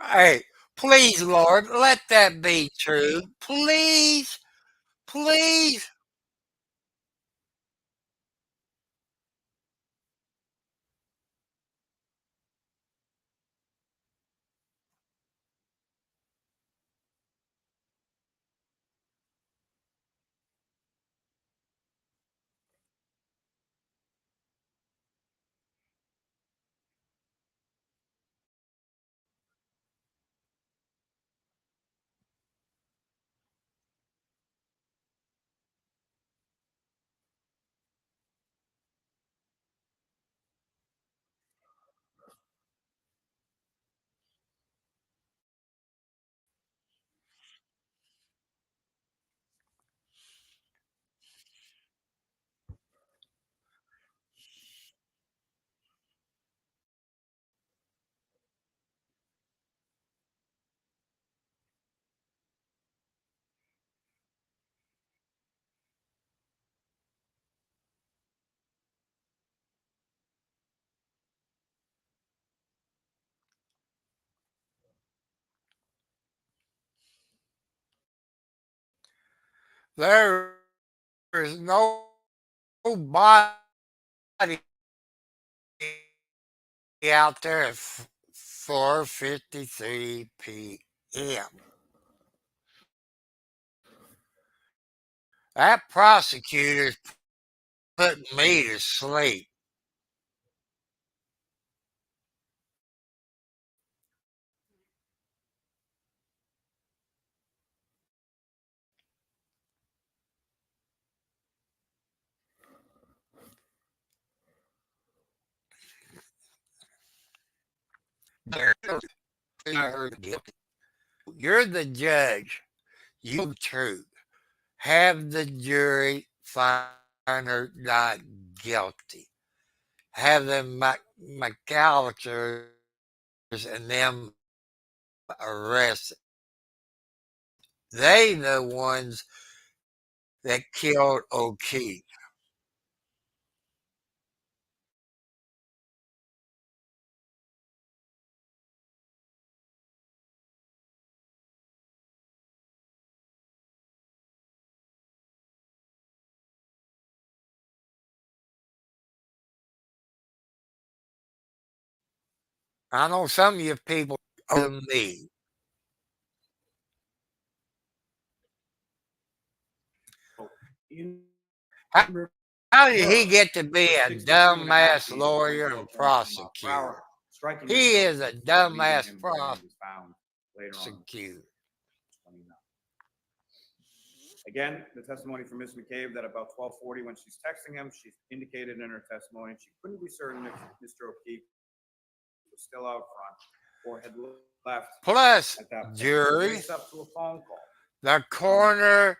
Hey, please, Lord, let that be true. Please, please. There is nobody out there at 4:53 p.m. That prosecutor's putting me to sleep. You're the judge. You the truth. Have the jury find her not guilty. Have the McAllisters and them arrested. They the ones that killed O'Keefe. I know some of you people owe me. You How, how did he get to be a 62 and a half dumbass feet, lawyer and 24 points from prosecutor? Brower, striking He is a Mr. dumbass leaving him when he was found later on. prosecutor. 29. Again, the testimony from Ms. McCabe that about 12:40 when she's texting him, she indicated in her testimony she couldn't be certain if Mr. O'Keefe was still out front or had left Plus, at that point. jury, It wakes up to a phone call. the coroner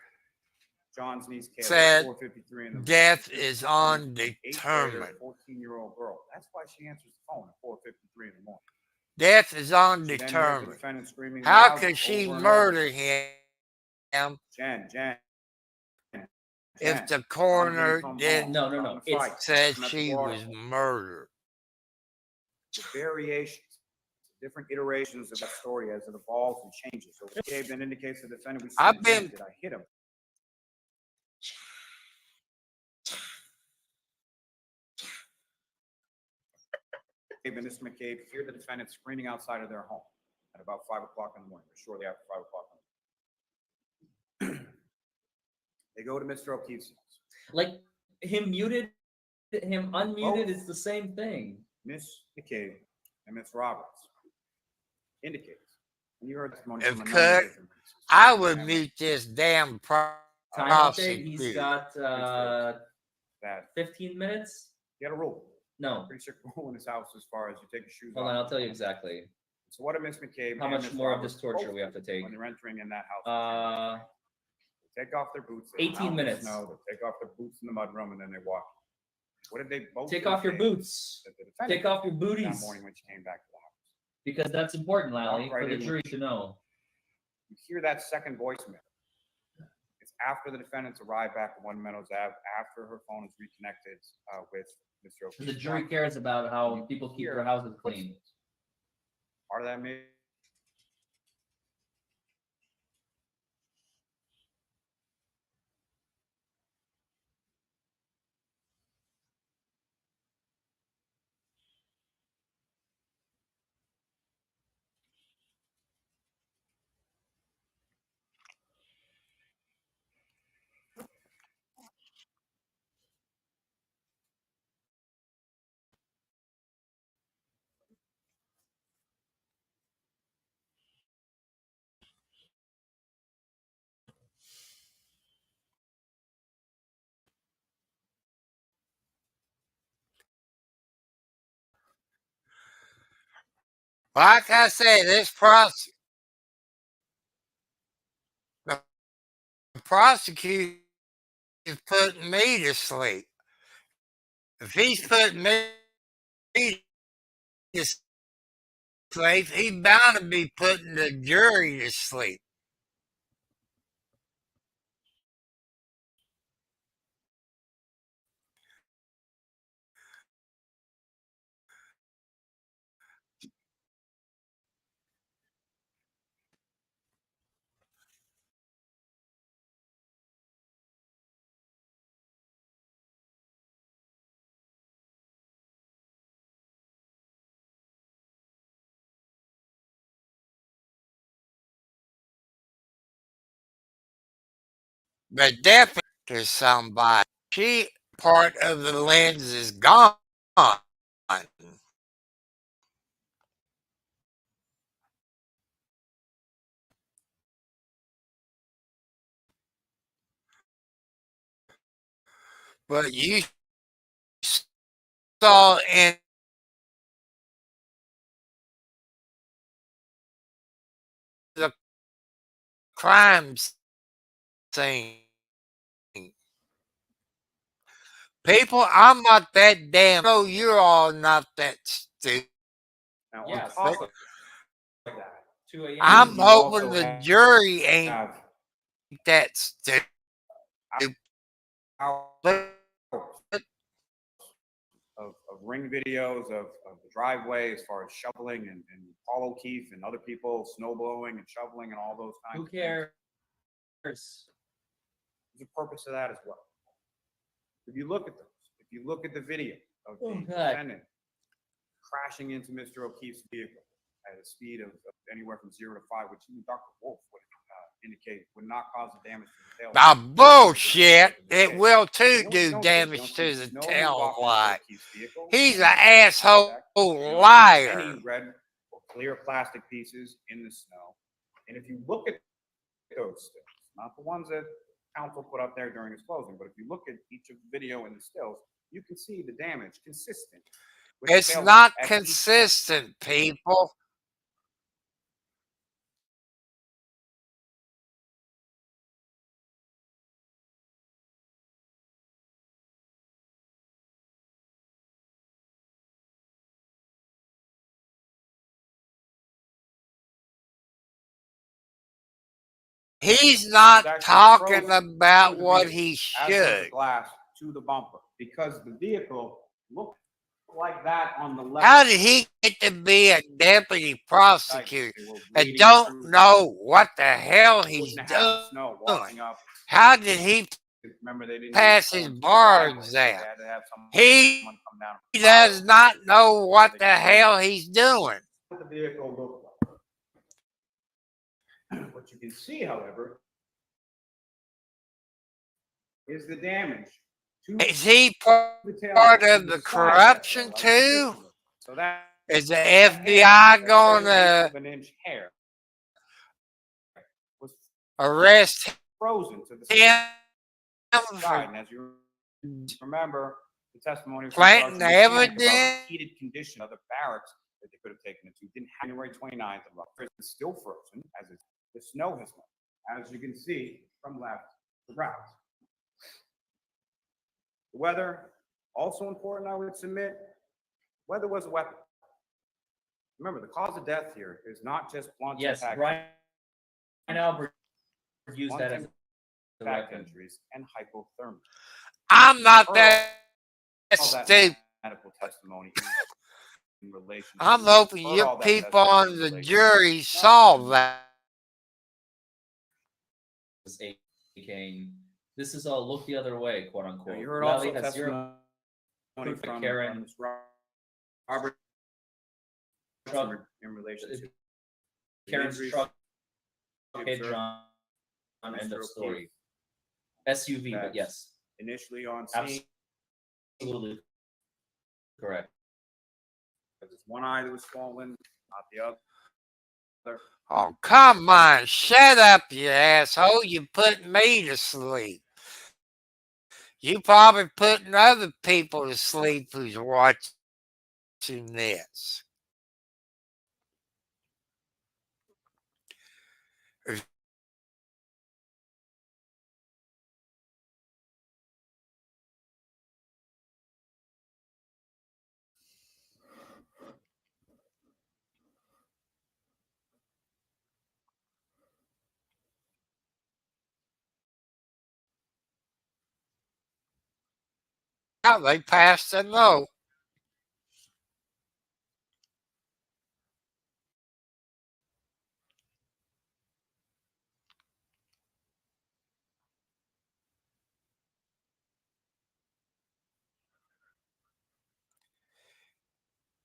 John's niece Kayla, said 4:53 in the morning. death This is is an 8 undetermined. later, 14-year-old girl. That's why she answers the phone at 4:53 in the morning. Death is She then hears the undetermined. defendant screaming How loud could she over and murder over. him Jen. if the I'm coroner from home. didn't No. Starting a fight. said I'm at the she water was hole. murdered? The variations, different iterations of that story as it evolves and changes. So Gabe then indicates the defendant, we see I've him, been- did I hit him? Gabe and Mr. McCabe hear the defendant screaming outside of their home at about 5 o'clock in the morning, or shortly after 5 o'clock in the morning. They go to Mr. O'Keefe's house. Like, him muted, him unmuted, it's the same thing. Miss McCabe and Miss Roberts indicates, and you heard testimony If from a could, number of different witnesses. I would mute this damn Time update, he's prosecutor. got That 15 minutes? he had a rule, No, pretty strict rule in his house as far as you take your shoes hold off. on, I'll tell you exactly. So what did Miss McCabe How and much Miss more of Roberts this torture both we have to do take? when they're entering in that house? They take off their boots. They 18 come out in the minutes. snow, they take off their boots in the mudroom, and then they walk. What did they both Take off your indicate boots. that the defendant Take off your did booties. that morning when she came back to the house? Because that's important, Lally, Walk right for the in. jury to know. You hear that second voicemail. It's after the defendants arrive back at One Meadows Ave, after her phone is reconnected with Mr. O'Keefe. The jury cares about how people keep their houses clean. Part of that may Like I said, the prosecutor is putting me to sleep. If he's putting me to sleep, he's bound to be putting the jury to sleep. But definitely to somebody. She part of the lens is gone. But you saw in the crime scene. People, I'm not that damn. No, you're all not that stupid. now Yes. on top of that, 2 a.m. I'm you hoping also the jury ain't have that stupid. of ring videos of the driveway as far as shoveling and Paul O'Keefe and other people snow blowing and shoveling and all those kinds Who of things. cares? There's a purpose to that as well. If you look at those, if you look at the video of the Oh, God. defendant crashing into Mr. O'Keefe's vehicle at a speed of anywhere from 0 to 5, which even Dr. Wolf would indicate would not cause the damage to the tail. Now, bullshit. It will too do damage to the tail light. He's an asshole liar. Any red or clear plastic pieces in the snow. And if you look at those stills, not the ones that counsel put up there during his closing, but if you look at each of the video and the stills, you can see the damage consistent. with the It's tail not at each consistent, people. He's not talking about what he as was the should. glass to the bumper, because the vehicle looked like that on the left. How did he get to be a deputy prosecutor They were that wading don't through know what the hell he's foot and a half of doing? snow, walking up. How did he Remember, they didn't pass use his phones bar to drive with, so exam? they had to have He someone come down and does not know what the hell he's doing. what the vehicle looked like. What you can see, however, is the damage Is he part of the corruption too? So that Is the FBI going to an inch hair was arrest frozen to the him side. for And as you remember, the testimony from planting Sergeant Mechanic about the evidence? heated condition of the barracks that they could have taken it to didn't happen. January 29th, the prison is still frozen as the snow has melted, as you can see from left to right. The weather, also important, I would submit, weather was a weapon. Remember, the cause of death here is not just blunt Yes, impact. Brian Albert used blunt that as a impact weapon. injuries and hypothermia. I'm not that All that stupid. medical testimony in relation to I'm hoping heard you all that people testimony on in the relation jury to- saw that. This is all look the other way, quote Now, unquote. you heard Lally also has zero testimony proof that from Karen- Ms. Robert truck, in relation to Karen's injuries truck she hit observed John. End of Mr. story. O'Keefe. SUV, but That's yes, initially on scene. absolutely correct. There's one eye that was swollen, not the other. Oh, come on. Shut up, you asshole. You put me to sleep. You probably putting other people to sleep who's watching this. Now they passed a note.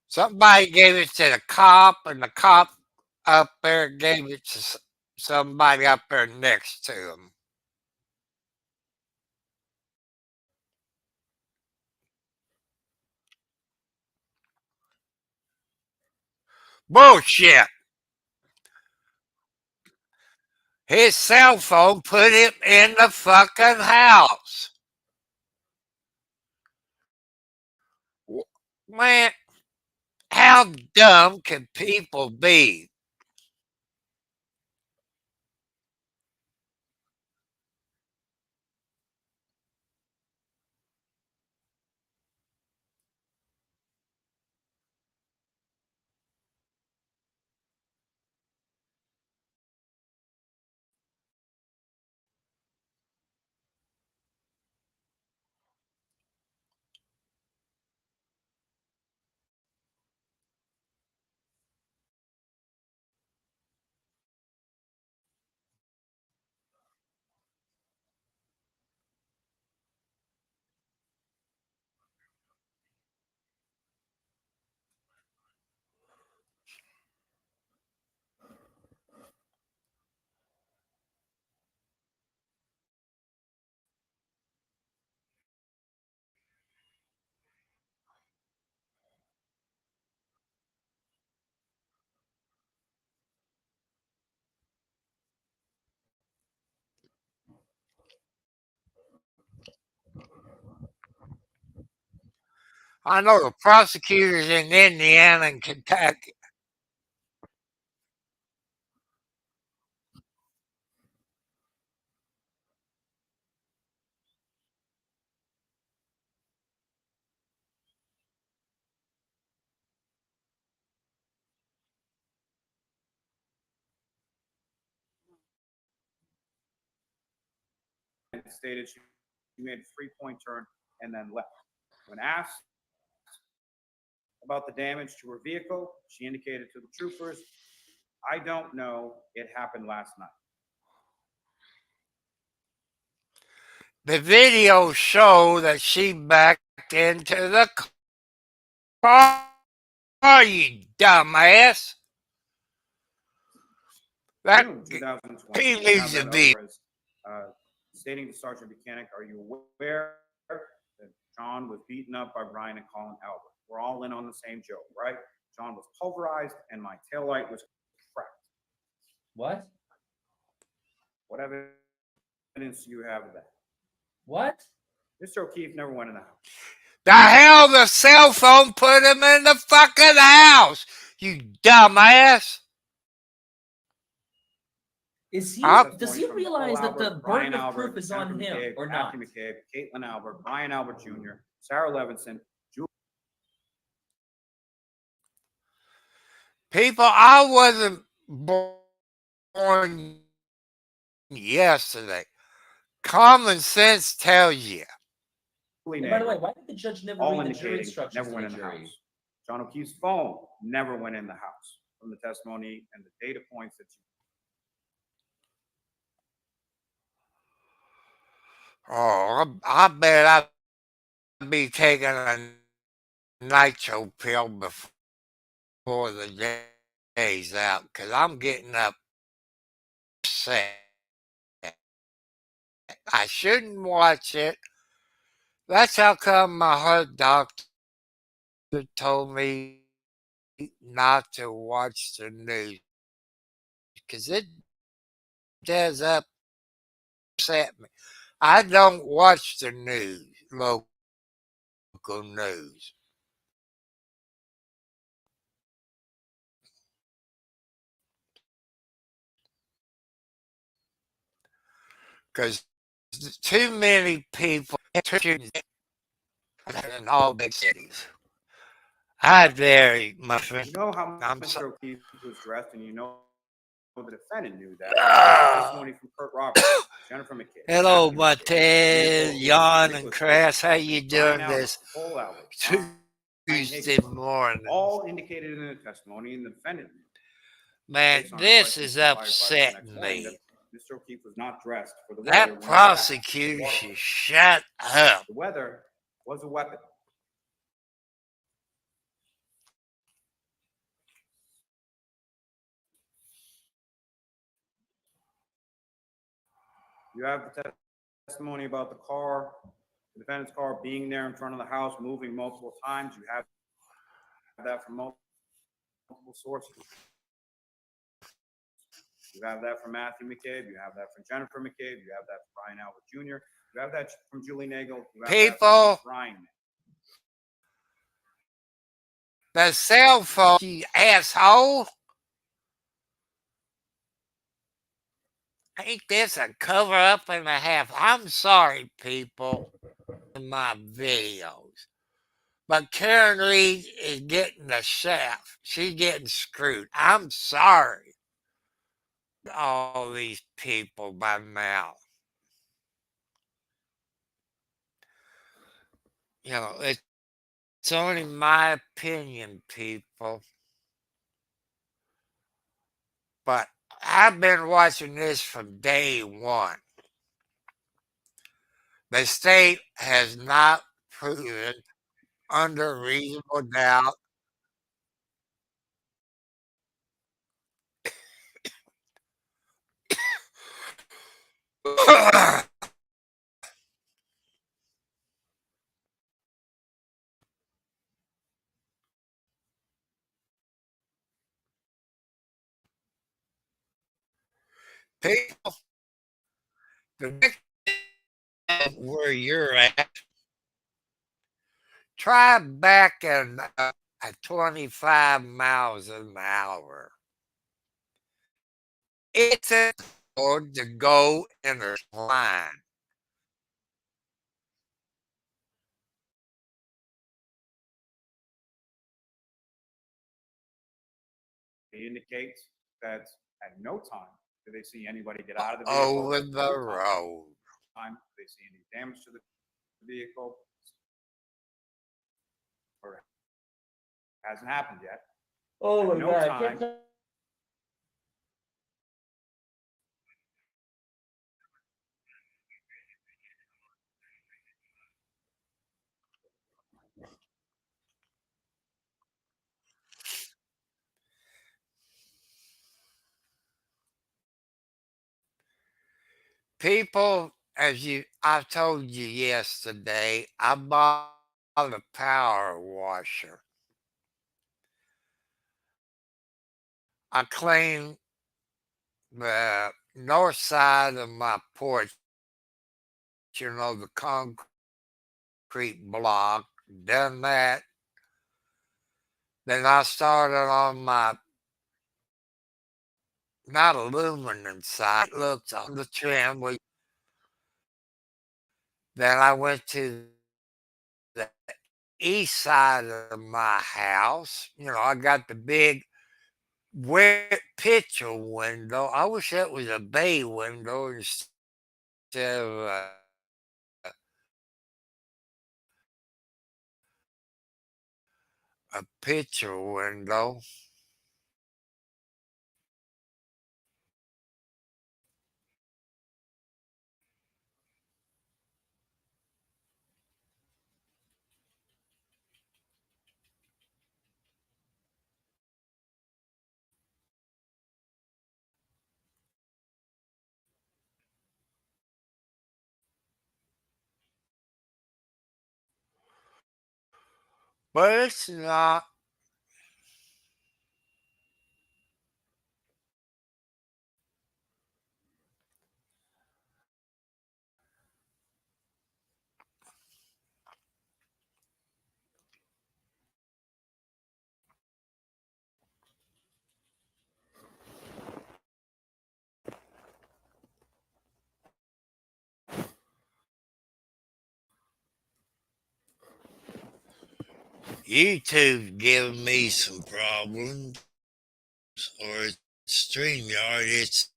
Somebody gave it to the cop, and the cop up there gave it to somebody up there next to him. Bullshit. His cell phone put him in the fucking house. Man, how dumb can people be? I know the prosecutors in Indiana and Kentucky. Stated she made a 3-point turn and then left. When asked about the damage to her vehicle, she indicated to the troopers, "I don't know. It happened last night." The videos show that she backed into the car, you dumbass. That June 2020. he needs to be. Stating to Sergeant Mechanic, "Are you aware John was beaten up by Brian and Colin Albert. We're all in on the same joke, right? John was pulverized and my taillight was cracked. What? What evidence do you have of that? What? Mr. O'Keefe never went in the house. The hell, the cell phone put him in the fucking house, you dumbass. Is he? Huh? Does he From realize Nicole that the Albert, Brian burden of Albert, proof is Jennifer on him McCabe, or not? Matthew McCabe, Caitlin Albert, Brian Albert Jr., Sarah Levinson, People, I wasn't born yesterday. Common sense tells you. Julie And by the way, Nagel, why did the judge never all read the jury indicating instructions never to went the in the jury? house. John O'Keefe's phone never went in the house from the testimony and the data points that you. Oh, I bet I'd be taking a nitro pill before the day's out because I'm getting upset. I shouldn't watch it. That's how come my heart doctor told me not to watch the news because it does upset me. I don't watch the news, local news. Because too many people in all big cities. I very much. You know how I'm Mr. so, O'Keefe was dressed, and you know the defendant knew that. Testimony from Kurt Roberts, Jennifer McCabe. hello, Matthew my McCabe, Ted, Nicole, Jan, and Nicholas Chris. How Davis, you Brian doing Albert, this Cole Albert, Tuesday Higgins, morning? all indicated in the testimony, and the defendant knew, Man, based on this questions is from firefighters the upsetting next morning, me. that Mr. O'Keefe was not dressed for the weather. That when he was prosecution, shut up. The weather was a weapon. You have the testimony about the car, the defendant's car being there in front of the house, moving multiple times. You have that from multiple sources. You have that from Matthew McCabe. You have that from Jennifer McCabe. You have that from Brian Albert Jr. You have that from Julie Nagel. You have that from Brian. The cell phone, you asshole. Ain't this a cover up and a half? I'm sorry, people, in my videos. But Karen Reed is getting the shaft. She's getting screwed. I'm sorry. All these people by now. You know, it's only my opinion, people. But I've been watching this from day one. The state has not proven under reasonable doubt people, the next where you're at, try back at 25 miles an hour. It's hard to go in a line. It indicates that at no time do they see anybody get out of the vehicle. Over the road. Time they see any damage to the vehicle, or hasn't happened yet. Oh my no God! time. People, I told you yesterday, I bought a power washer. I cleaned the north side of my porch, the concrete block, done that. Then I started on my not aluminum side, it looks on the trim. Then I went to the east side of my house. I got the big picture window. I wish that was a bay window instead of a picture window. But it's not. YouTube's giving me some problems, or it's StreamYard, it's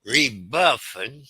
rebuffing.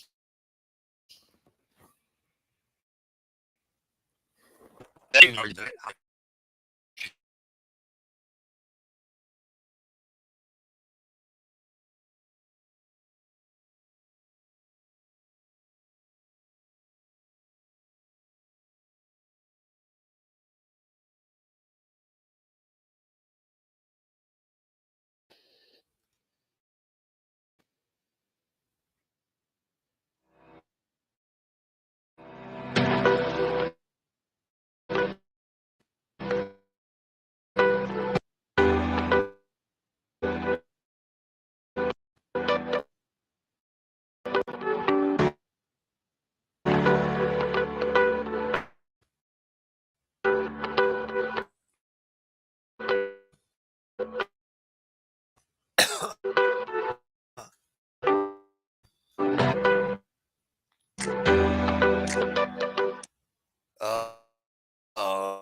Uh,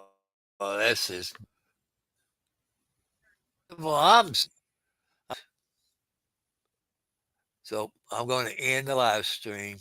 this is. Well, so I'm going to end the live stream.